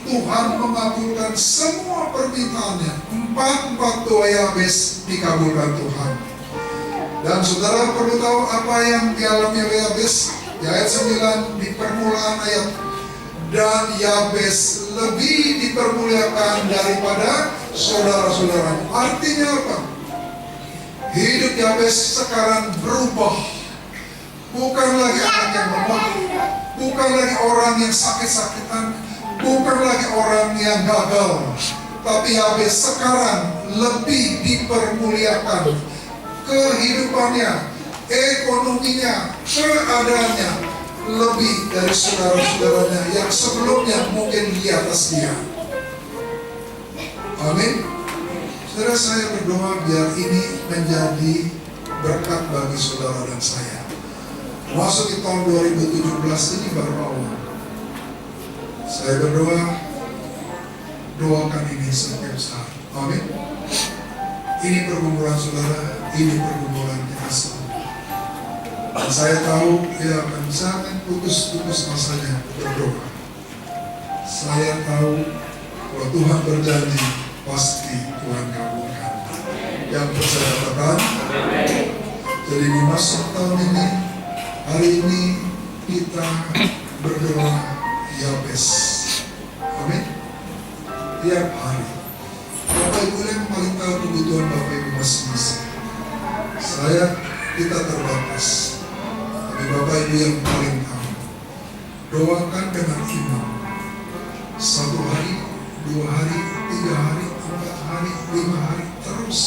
Tuhan mengabulkan semua permintaannya. 4 doa Yabes dikabulkan Tuhan. Dan saudara perlu tahu apa yang dialami oleh Yabes. Di ayat 9 di permulaan ayat, dan Yabes lebih dipermuliakan daripada saudara-saudaranya. Artinya apa? Hidup Yabes sekarang berubah. Bukan lagi anak yang lemah, bukan lagi orang yang sakit-sakitan, bukan lagi orang yang gagal, tapi Yabes sekarang lebih dipermuliakan. Kehidupannya, ekonominya, keadaannya lebih dari saudara-saudaranya yang sebelumnya mungkin di atas dia. Amin. Saudara, saya berdoa biar ini menjadi berkat bagi saudara dan saya. Masuk di tahun 2017 ini baru awal. Saya berdoa, doakan ini setiap saat. Amin. Ini pergumulan saudara, ini pergumulan kita semua. Dan saya tahu dia akan sangat putus-putus masanya berdoa. Saya tahu kalau Tuhan berjanji, pasti Tuhan kabulkan. Yang percaya katakan. Jadi di masa tahun ini, hari ini kita berdoa Yabes. Amin. Tiap hari. Bapak Ibu yang paling tahu kebutuhan Bapak Ibu masing-masing. Kita terbatas. Tapi Bapak Ibu yang paling tahu. Doakan dengan iman. 1 hari, 2 hari, 3 hari, 4 hari, 5 hari, terus.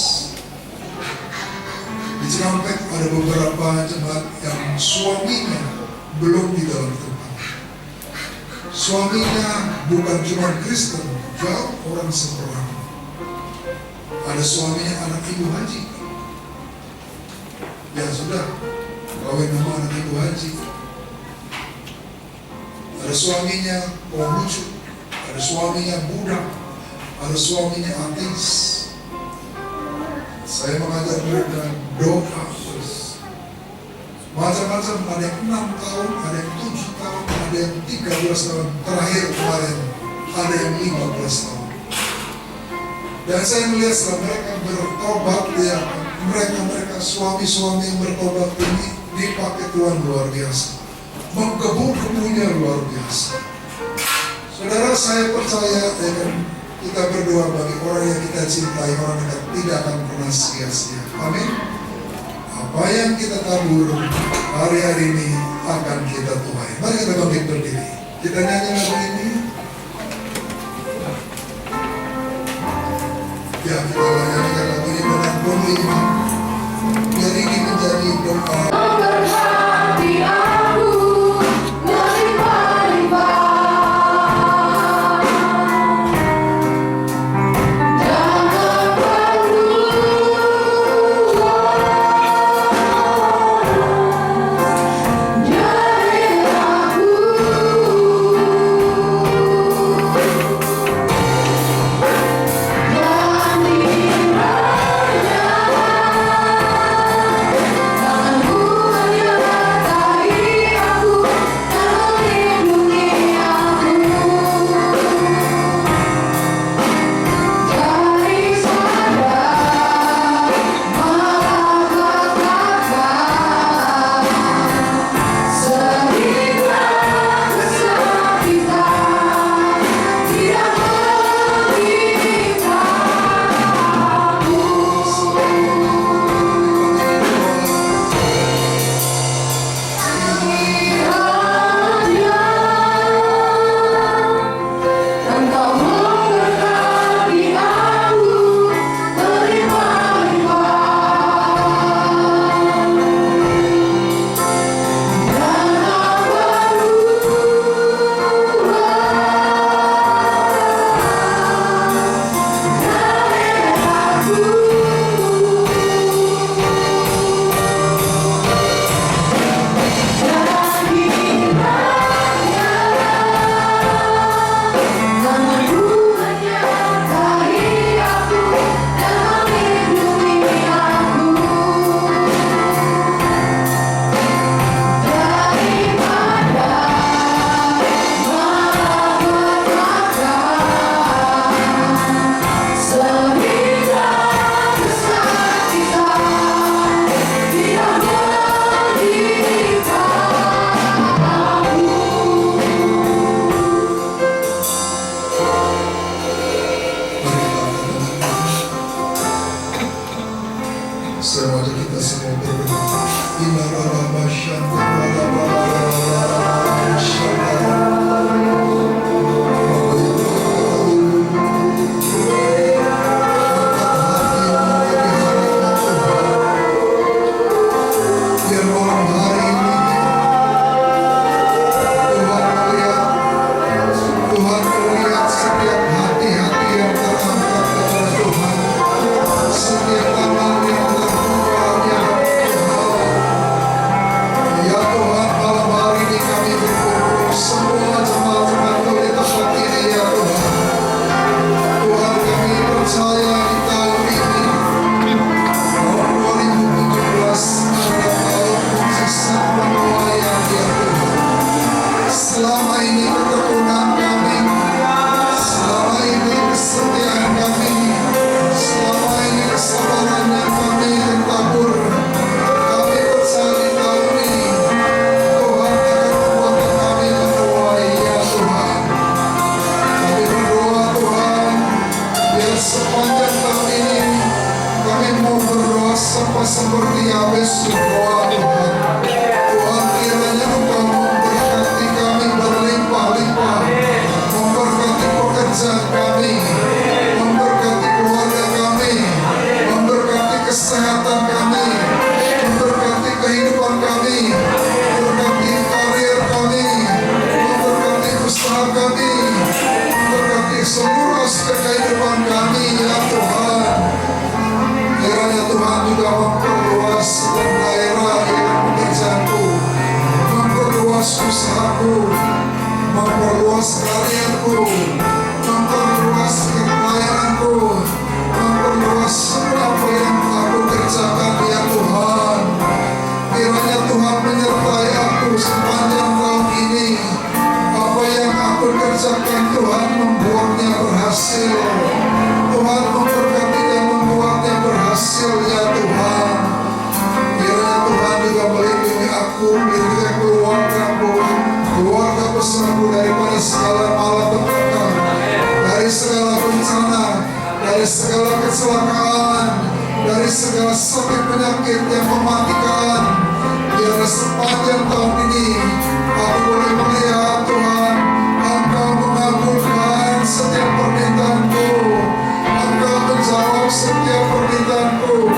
Di Cikampek ada beberapa jemaat yang suaminya belum di dalam Tuhan. Suaminya bukan cuma Kristen, jauh orang seberang. Ada suaminya anak ibu haji. Ya sudah, kawin sama anak ibu haji. Ada suaminya Konghucu, ada suaminya Buddha, ada suaminya ateis. Saya mengajar mereka doa terus. Macam-macam, ada yang 6 tahun, ada yang 7 tahun, ada yang 13 tahun. Terakhir kemarin, ada yang 15 tahun. Dan saya melihat setelah mereka bertobat, ya, mereka suami-suami yang bertobat ini dipakai Tuhan luar biasa. Menggebu-gebunya luar biasa. Saudara, saya percaya dengan kita berdoa bagi orang yang kita cintai, orang yang tidak akan pernah sia-sia. Amin. Apa yang kita tabur hari-hari ini akan kita tuai. Mari kita bangkit berdiri. Kita nyanyi lagu ini. Ya, kita nyanyikan lagu ini dengan penuh iman. Biar ini menjadi doa. Berhati aku melimpah-limpah, jangan perlu jadi aku. Dan Saya mau kita semua berdoa. Biar malam hari ini Tuhan melihat setiap hati-hati yang terangkat kepada Tuhan, setiap tangan yang terbuka di hadapan Tuhan. Ya Tuhan, malam hari ini kami berkumpul semua jemaat-jemaat di tempat ini ya Tuhan. Tuhan, kami percaya di tahun ini tahun 2017 adalah tahun mukjizat penuaian ya Tuhan. Selama ini ketekunan kami, selama ini kesetiaan kami, selama ini kesabaran yang kami tertabur, kami percaya di tahun ini Tuhan akan membuat kami menuai ya Tuhan. Kami berdoa Tuhan, biar sepanjang tahun ini kami mau berdoa sampai seperti Yabes berdoa Tuhan. Tuhan, kiranya Engkau memberkati kami berlimpah-limpah, memberkati pekerjaan kami, memberkati keluarga kami, memberkati kesehatan kami, memberkati kehidupan kami, memberkati karir kami, memberkati usaha kami, memberkati seluruh aspek kehidupan kami ya Tuhan. Kiranya Tuhan juga memperluas daerah yang pekerjaanku, memperluas usahaku, memperluas karirku, memperluas kekayaanku, memperluas apa yang aku kerjakan ya Tuhan. Kiranya Tuhan menyertai aku sepanjang tahun ini. Apa yang aku kerjakan Tuhan membuatnya berhasil. Tuhan memberkati dan membuatnya berhasil ya Tuhan. Kiranya Tuhan juga melindungi aku, melindungi keluargaku, keluarga besarku daripada segala malapetaka, dari segala bencana, dari segala kecelakaan, dari segala sakit penyakit yang mematikan. Biar sepanjang tahun ini aku boleh melihat Tuhan, Engkau mengabulkan setiap permintaanku, Engkau menjawab setiap permintaanku,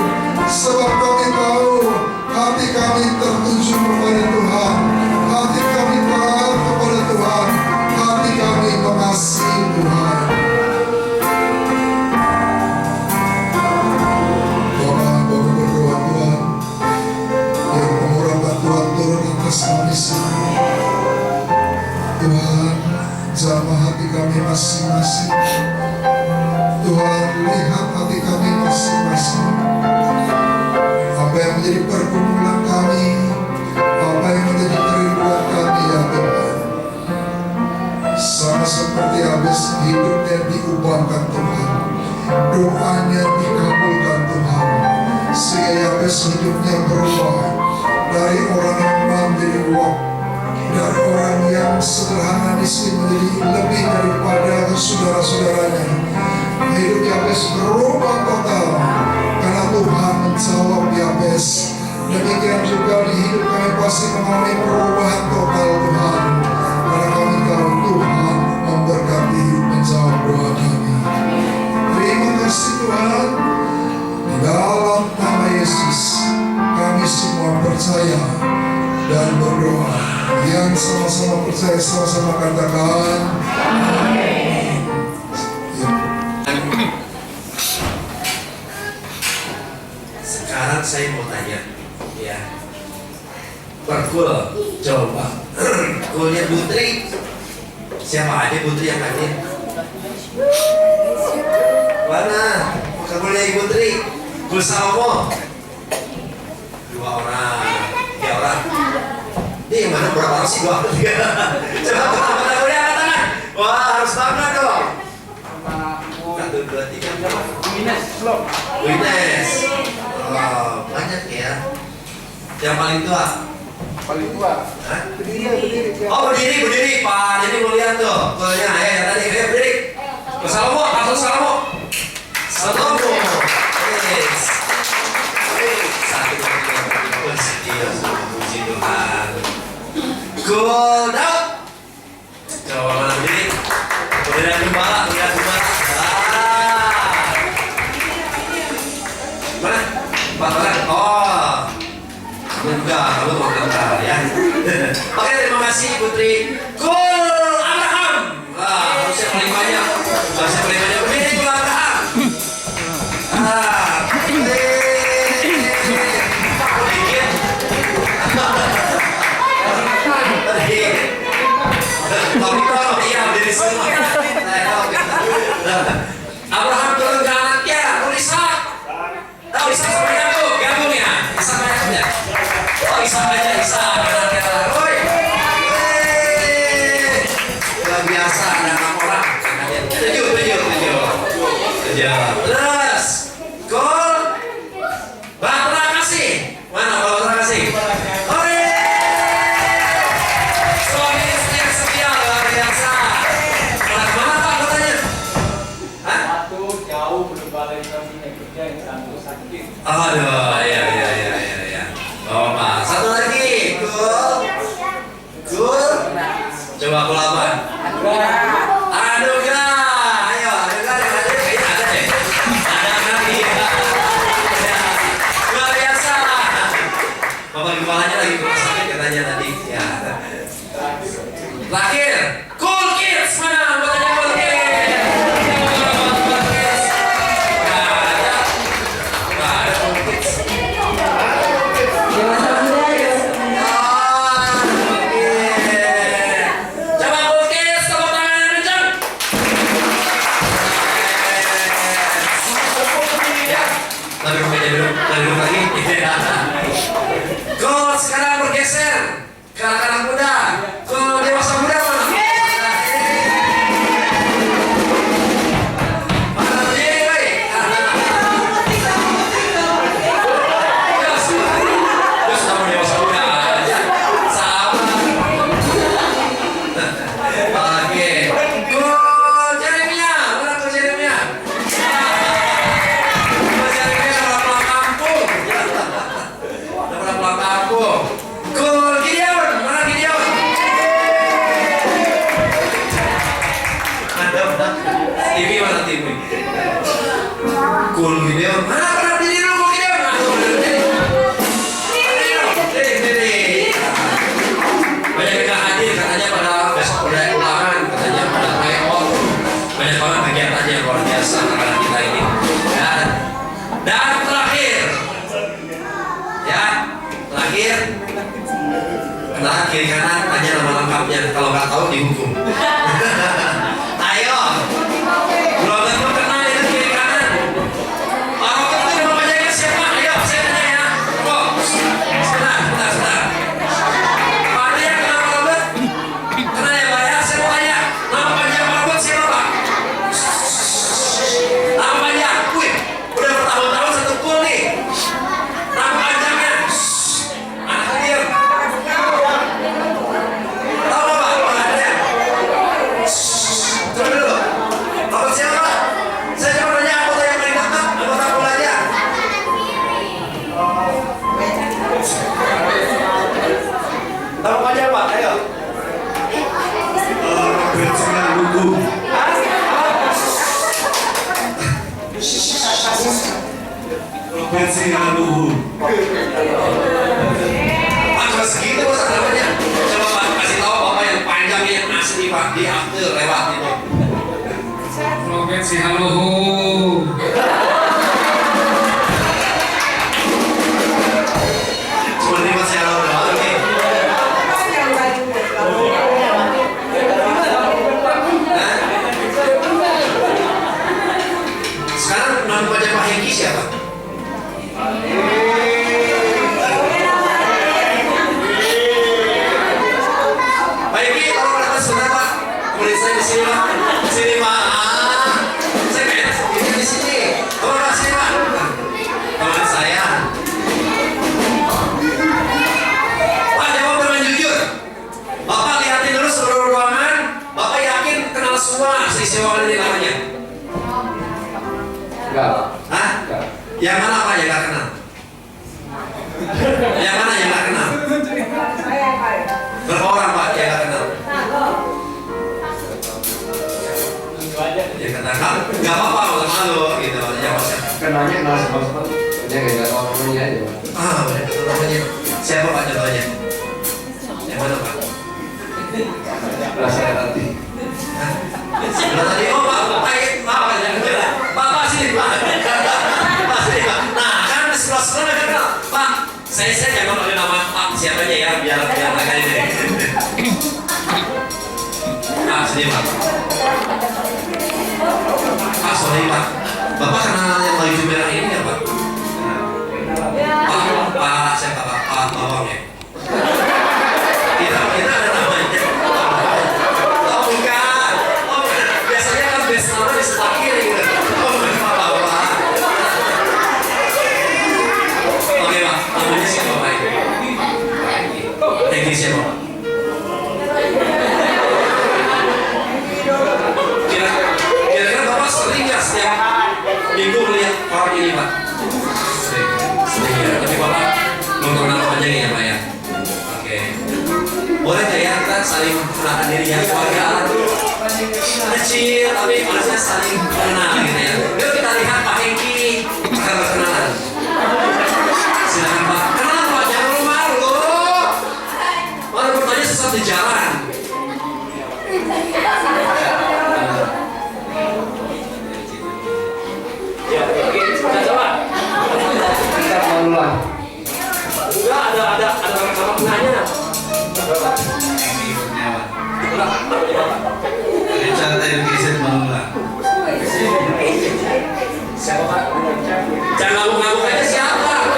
sebab kami tahu hati kami tertuju kepada Tuhan, hati kami taat kepada Tuhan, hati kami mengasihi Tuhan. Bapak berdoa Tuhan, biar pengurapan Tuhan turun atas kami semua. Tuhan, jamah hati kami masing-masing. Tuhan, lihat hati kami masing-masing. Apa yang menjadi pergumulan kami, apa yang menjadi kerinduan kami ya Tuhan. Sama seperti Yabes, hidupnya diubahkan Tuhan, doanya dikabulkan Tuhan, sehingga Yabes hidupnya berubah dari orang yang menjadi uang, dari orang yang sederhana miskin menjadi lebih daripada saudara-saudaranya. Hidup Yabes berubah total karena Tuhan menjawab Yabes. Demikian juga di hidup kami pasti mengalami perubahan total Tuhan, karena kami tahu Tuhan memberkati hidup menjawab doa kami. Terima kasih Tuhan. Di dalam nama Yesus kami semua percaya dan berdoa. Yang sama-sama percaya, sama-sama katakan amin. Sekarang saya mau tanya, ya, perkul, coba, kulnya Putri, siapa aja Putri yang hadir? Mana? Kulnya Ibu Putri, kul Salomo, 2 orang, 3 orang. Ini yang mana berapa orang sih? 2 atau 3? Coba teman-teman kulnya angkat tangan. Wah, harus bangga dong. 1, 2, 3. Witness. Oh, banyak ya. Yang paling tua? Paling tua. Hah? Oh, berdiri Pak. Jadi mau lihat tuh. Kulnya yang tadi berdiri. Salomo, langsung Salomo. Yes. enggak, kamu mau tentang ya. Oke, terima kasih Putri. Kul Abraham. Harusnya paling banyak. Harusnya paling banyak. Ini Kul Abraham. Abraham turun ke anaknya, Ishak. Tahu Ishak sama Yakub, gabung ya. Ishak sama Yakub ya. Oh Ishak aja, Ishak anaknya. Woi, luar biasa ada 6 orang. 7. Terus, gol. Batra kasih. Mana Batra kasih? Ore. Suami istri yang setia luar biasa. Mana Pak katanya? Hah? Satu jauh belum balik lagi kerja yang satu sakit. Aduh, ya. Oh, Pak. Satu lagi. Gol. Coba aku lawan. Anugerah. Ayo, anugerah kayaknya ada deh. Ada lagi. Luar biasa. Bapak kepalanya lagi rumah sakit katanya tadi. Ya. Terakhir, Cool Kids mana? Anggotanya Cool Kids. Cool Kids. Nggak ada Cool Kids. Coba Cool Kids, tepuk tangan yang kencang. Ya, lebih lagi. Gol sekarang bergeser ke anak muda. Gol dewasa muda mana? Mana dia, woi? Terus kamu dewasa muda aja. Sama. Oke. Gol Jeremia. Mana tuh Jeremia? Gol Jeremia pulang kampung. Pulang kampung. Gol Gideon. Mana Gideon? TV mana TV? Gol Gideon. Mana pernah berdiri dulu Gol Gideon? Banyak yang gak hadir katanya pada besok udah ulangan, katanya pada tryout. Banyak banget kegiatannya luar biasa anak-anak kita ini. Dan terakhir, nah kiri kanan tanya nama lengkapnya, kalau nggak tahu dihukum. Ayo, belum tentu kenal itu kiri kanan. Orang itu nama penjaga siapa? Ayo, saya tanya ya. Kok? Sebentar. Pak dia kenal Pak Robert? Kenal ya Pak ya? Saya mau tanya, nama panjang Pak Robert siapa Pak? Nama panjang, wih, udah bertahun-tahun satu pool nih. Nama panjangnya, anak kecil. Tahu nggak Pak? Mana ada? Coba dulu. Robert siapa? Saya cuma nanya anggota yang paling dekat, anggota pool aja. Nama panjang Pak, ayo. Robert Sigaluhu. Robert Sigaluhu. Cuma segitu masa namanya. Coba Pak kasih tahu Bapak yang panjangnya yang asli Pak di after lewat itu. Robert Sigaluhu. Cuma terima saya lalu oke. Nah. Sekarang nama panjang Pak Hengki siapa? Pak Hengki tolong datang sebentar Pak. Kemudian saya di sini Pak. Sini Pak. Saya pengen sendiri di sini. Tolong datang sini Pak. Teman saya. Pak jawab dengan jujur. Bapak lihatin dulu seluruh ruangan. Bapak yakin kenal semua sisi ruangan ini namanya? Enggak. Hah? Yang mana Pak yang gak kenal? Yang mana yang gak kenal? Berapa orang Pak yang gak kenal? Itu aja. Ya katakan nggak apa-apa nggak malu gitu ya Mas. Kenalnya kenal sama dia nggak tahu namanya aja. Benar namanya. Siapa Pak contohnya? Yang mana Pak? Rasa nanti. Sebelah tadi, oh Pak, Pak sini Pak. Pak sini Pak. Nah kan di sebelah kan Pak, saya jangan pakai nama Pak siapa aja ya, biar mereka ini. Pak sini Pak. Pak sorry Pak, Bapak kenal yang baju merah ini ya Pak? Pak siapa Pak Bawang ya? Kita ada namanya. Oh bukan. Biasanya kan best nama di sebelah kiri gitu. Oh bukan Pak Bawang. Oke Pak, namanya siapa Pak? Thank you siapa? Kira-kira Bapak sering nggak setiap minggu melihat orang ini Pak? Sering ya, tapi Bapak nonton nama aja nih ya Pak ya? Oke. Boleh nggak ya kita saling memperkenalkan diri ya, keluarga kecil tapi maksudnya saling kenal gitu ya. Yuk kita lihat Pak Hengki akan berkenalan. Silakan Pak. Kenalan Pak, jangan malu-malu. Baru bertanya sesat di jalan. Ya, oke, sudah coba. Kita mau ulang. Enggak, ada sama penanya. Richard Education mengulang. Siapa Pak? Jangan ngabuk-ngabuk aja siapa?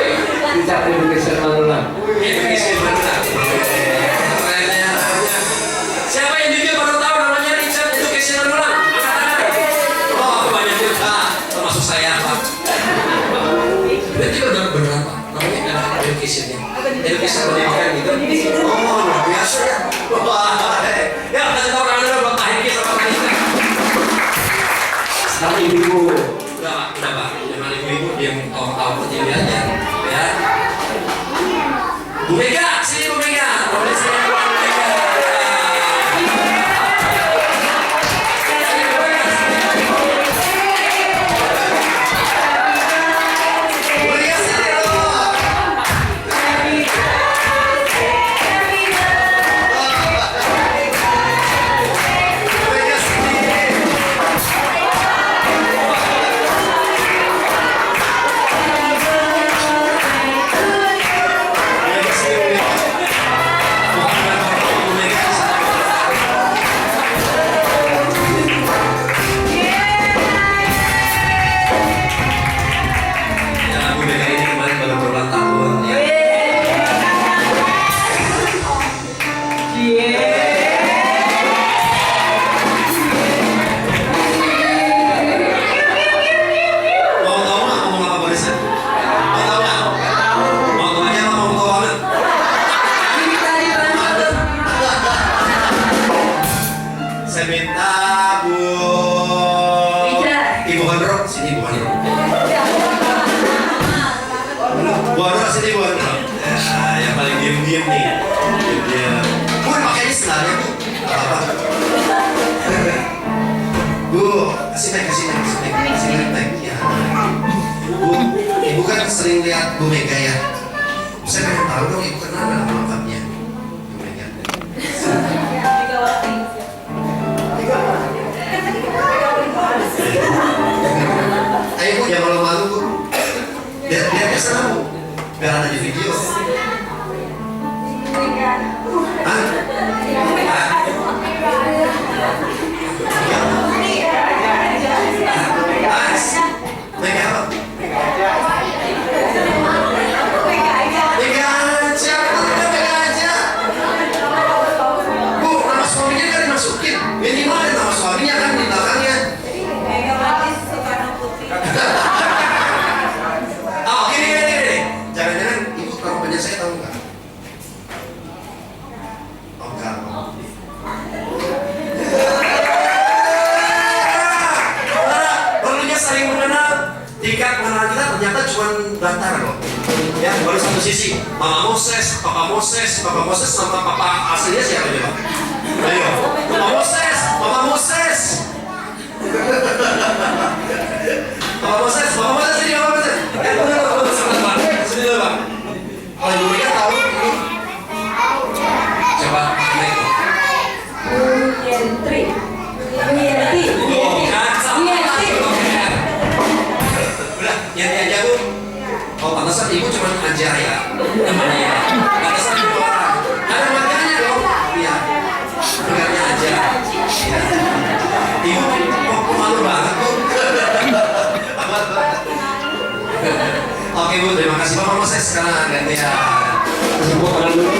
Richard Education mengulang. Education mana? Siapa yang jujur baru tahu namanya Richard Education Manulang? Angkat tangan. Oh banyak juga, termasuk saya Pak. Berarti udah beneran Pak, namanya Educationnya. Education pendidikan gitu. Oh luar biasa ya. Wah, ya kasih tahu kalian buat Pak Hengki sama Pak Hengki. Sekarang ibu. Udah Pak, jangan ibu-ibu yang tahu ini aja, ya. Bu Mega, sini Bu Mega. Boleh sini Bu Mega. Bu Mega sini loh. Bu Mega sini. Saya minta Bu Ibu Handro, sini Bu Handro. Bu Handro sini Bu Handro. Ya, yang paling diem-diem nih. Diem-diem. Bu pakai ini sebenarnya Bu. Apa? Bu, kasih mic. Ya. Bu, Ibu kan sering lihat Bu Mega ya. Saya pengen tahu dong Ibu kenal nama lengkapnya Bu Mega. Ayo Bu, jangan malu-malu Bu. Lihat ke sana Bu, biar ada di video. Hah? Mega apa? Mega aja, Mega aja. Bu, nama suaminya kan dimasukin. Minimal ada nama suaminya kan di belakangnya. Oh, gini. Jangan-jangan Ibu kalau punya saya tahu nggak? Oh, enggak. Perlunya saling mengenal. Tingkat mengenal kita ternyata cuma bantar loh. Ya, baru satu sisi. Mama Moses, Papa Moses sama Papa aslinya siapa coba? Ayo, Mama Moses. Papa Moses ini Papa Moses. Sini dulu Pak. Kalau Ibu Mega tahu aja ya. Namanya ada satu orang. Ada makanya dong. Iya. Dengarnya aja. Iya. Ibu kok malu banget tuh. Oke Bu, terima kasih Bapak Moses sekarang gantian. Tepuk tangan dulu.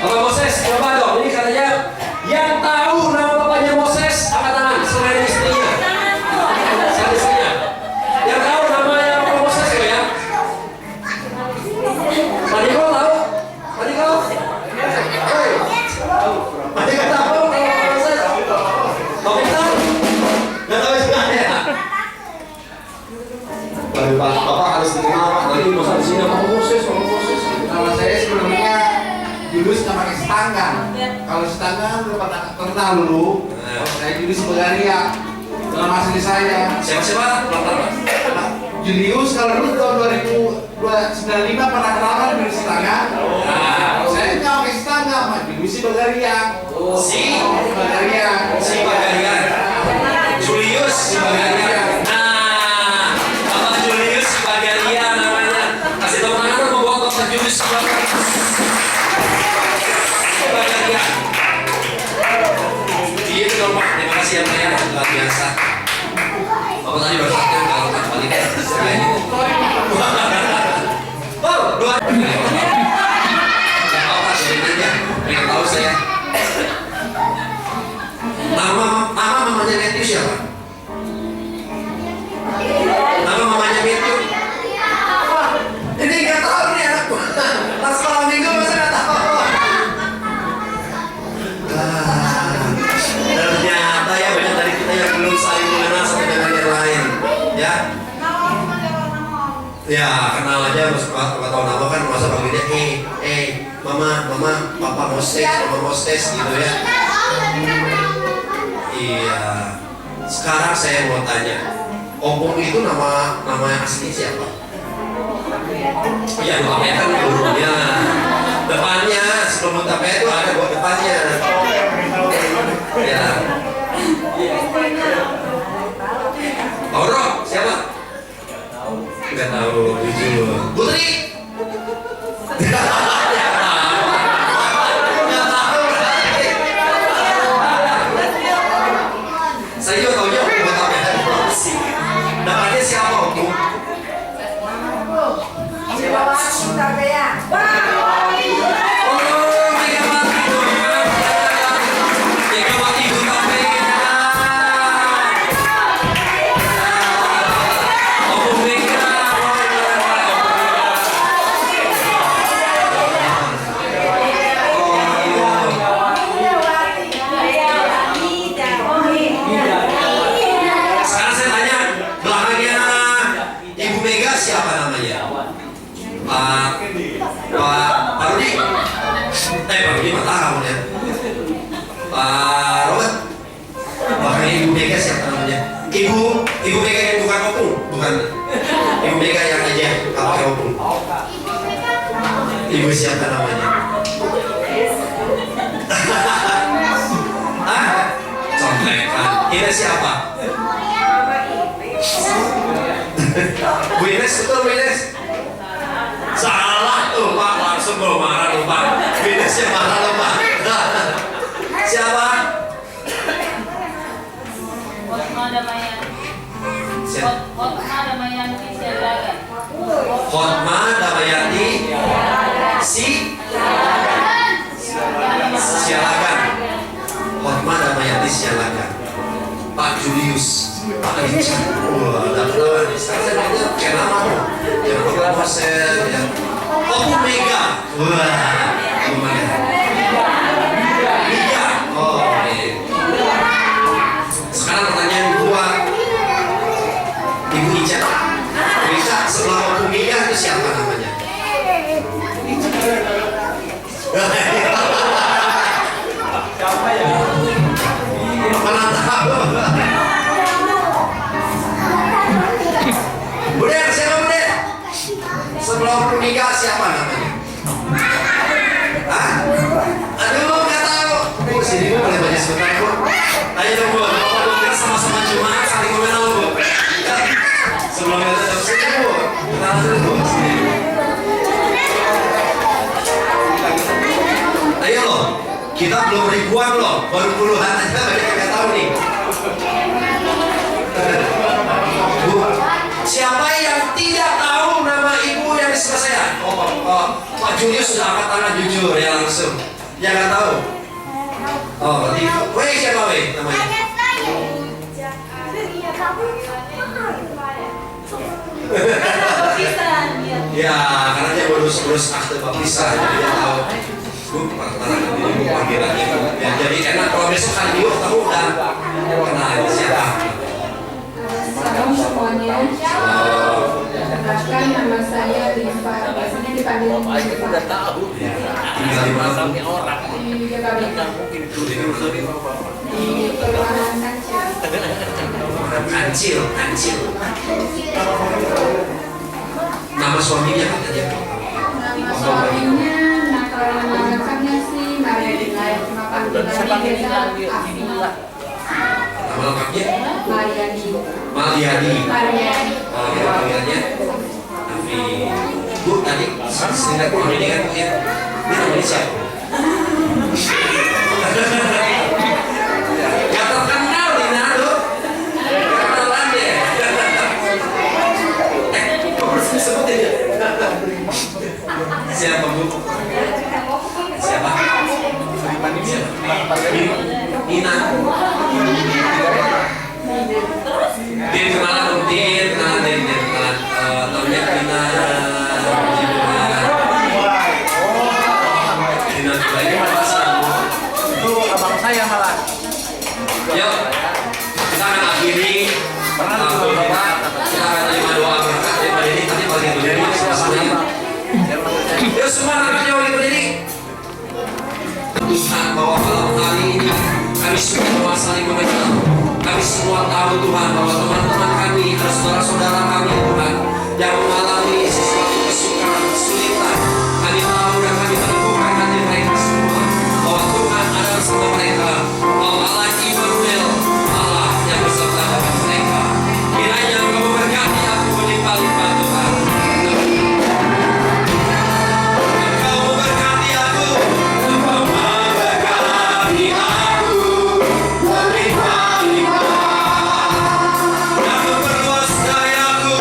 Bapak Moses, coba dong. Ini katanya yang tahu nama bapaknya Moses, angkat tangan selain istrinya. Selain istrinya. Yang tahu namanya Bapak Moses itu ya? Madiko tahu? Madiko? Madiko tahu Bapak Moses? Bapak tahu? Nggak tahu juga ya. Waduh Pak, Bapak harus dikenal Pak. Nanti masa di sini Bapak Moses, Bapak Moses. Nama saya sebelumnya Julius nama Setangga. Kalau Setangga udah pada kenal dulu. Saya Julius Begaria. Nama asli saya. Siapa-siapa? Nah, Julius kalau dulu tahun 2095 pernah kenalan dari Setangga. Kalau saya nama Setangga, Pak Julius Begaria. Si Begaria. Si Bagarian. Julius si Bagarian. Nah, Bapak Julius si Bagarian namanya. Kasih tepuk tangan dong buat Bapak Julius si Bagarian. Iya itu dong Pak. Terima kasih ya Pak ya. Luar biasa. Bapak tadi berkata kalau tak balik selain itu. Oh, dua. Nggak apa-apa, jadiin aja. Pengen tahu saya. Nama mamanya Matthew siapa? Nama mamanya Matthew. Ini nggak tahu nih anakku. Pas sekolah minggu masa nggak tahu. Ternyata ya banyak dari kita yang belum saling mengenal satu dengan yang lain. Ya. Ya kenal aja mas tahu nama kan masa panggilnya mama papa Moses mama Moses gitu ya. Iya. Sekarang saya mau tanya, Opung itu nama asli siapa? Iya, namanya kan gurunya. Depannya sebelum tapnya itu ada buat depannya. Ya. Auro, siapa? Enggak tahu, jujur. Putri. Saya juga tahunya buat apa ya? Namanya siapa Om? Sekarang saya tanya, belakangnya Ibu Mega siapa namanya? Pak Rudi. Pak Rudi mah tahu ya. Pak Robert. Belakangnya Ibu Mega siapa namanya? Ibu Mega yang bukan Opung, bukan. Ibu Mega yang aja pakai Opung. Ibu siapa namanya? Contekan. Ini siapa? Bu Ines, betul Bu Ines? Salah tuh Pak, langsung bawa marah tuh Pak. Bu Ines yang marah tuh Pak. Siapa? Hotma Damayanti. Siapa? Hotma Damayanti Sialagan. Hotma Damayanti Sialagan. Hotma Damayanti Sialagan. Pak Julius, Pak Richard. Wah, ada kenal nih. Sekarang saya nanya kayak nama tuh. Yang Bapak Moses, yang Opung Mega. Wah, lumayan. Iya. Oh, iya. Sekarang pertanyaan gua, Ibu Ica. Ibu Ica sebelah Opung Mega itu siapa namanya? Siapa ya? Mana tahu? Bude, siapa Bude? Sebelah Opung Mega siapa namanya? Hah? Aduh, nggak tahu. Bu, sini Bu, boleh banyak sebentar Bu. Ayo dong Bu, Bapak Bu, kita sama-sama Jumat saling mengenal Bu. Ya. Sebelum kita jam sini Bu, kita Ayo loh, kita belum ribuan loh, baru puluhan aja banyak yang nggak tahu nih. Bu, siapa yang tidak tahu nama ibu yang di sebelah saya? Pak Julius sudah angkat tangan jujur ya langsung. Yang nggak tahu? Oh, berarti Wei siapa Wei namanya? Ya, karena dia urus akte baptisan, jadi dia tahu. Bu, panggilan ibu. Ya, jadi enak kalau besok hari ibu ketemu udah kenal siapa. Salam semuanya. Perkenalkan nama saya Diva. Biasanya dipanggil Diva. Tinggal di mana? Di Jakarta. Di Kelurahan Kancil. Kancil. Nama suaminya apa aja? Nama suaminya, nama lengkapnya sih Maria Dinai. Cuma panggilannya biasa Afi. Nama lengkapnya? Mariani. Maliani. Mariani. Oh, ya panggilannya Afi. Bu, tadi singkat ini kan Bu ya. Ini namanya siapa? Gak terkenal di Nado. Kenalan deh. Kok harus disebutin ya? Siapa Bu? Siapa? Nina. Din kenalan dong, Din. Kenalan Din, kenalan. Namanya Nina. Nina Nuraini mana sih? Itu abang saya malah. Yuk, kita akan akhiri. Bapak, kita akan terima doa berkat daripada ini. Tadi bagi berdiri sama-sama. Yuk semua angkatnya bagi berdiri. Tuhan bahwa malam hari ini kami semua saling mengenal. Kami semua tahu Tuhan bahwa teman-teman kami adalah saudara-saudara kami Tuhan yang mengalami sesuatu kesukaran, kesulitan. Kami tahu dan kami menemukan hati mereka semua bahwa Tuhan ada bersama mereka. Bahwa Allah Immanuel, Allah yang beserta dengan mereka. Kiranya Engkau memberkati aku berlimpah-limpah Tuhan. Engkau memberkati aku, Engkau memberkati aku berlimpah-limpah. Dan memperluas dayaku.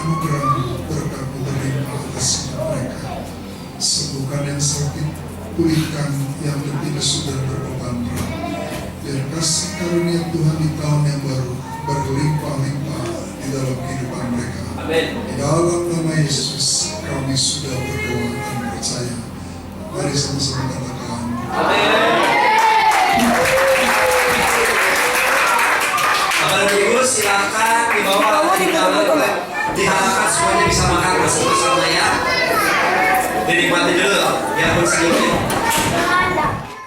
anugerah berkat-Mu berlimpah atas hidup mereka. Sembuhkan yang sakit, pulihkan yang letih lesu dan berbeban berat. Biar kasih karunia Tuhan di tahun yang baru berlimpah-limpah di dalam kehidupan mereka. Amin. Di dalam nama Yesus kami sudah berdoa dan percaya. Mari sama-sama katakan. Bapak dan Ibu silakan dibawa hidangan, diharapkan semuanya bisa makan bersama-sama ya. Dinikmati dulu, biarpun sedikit.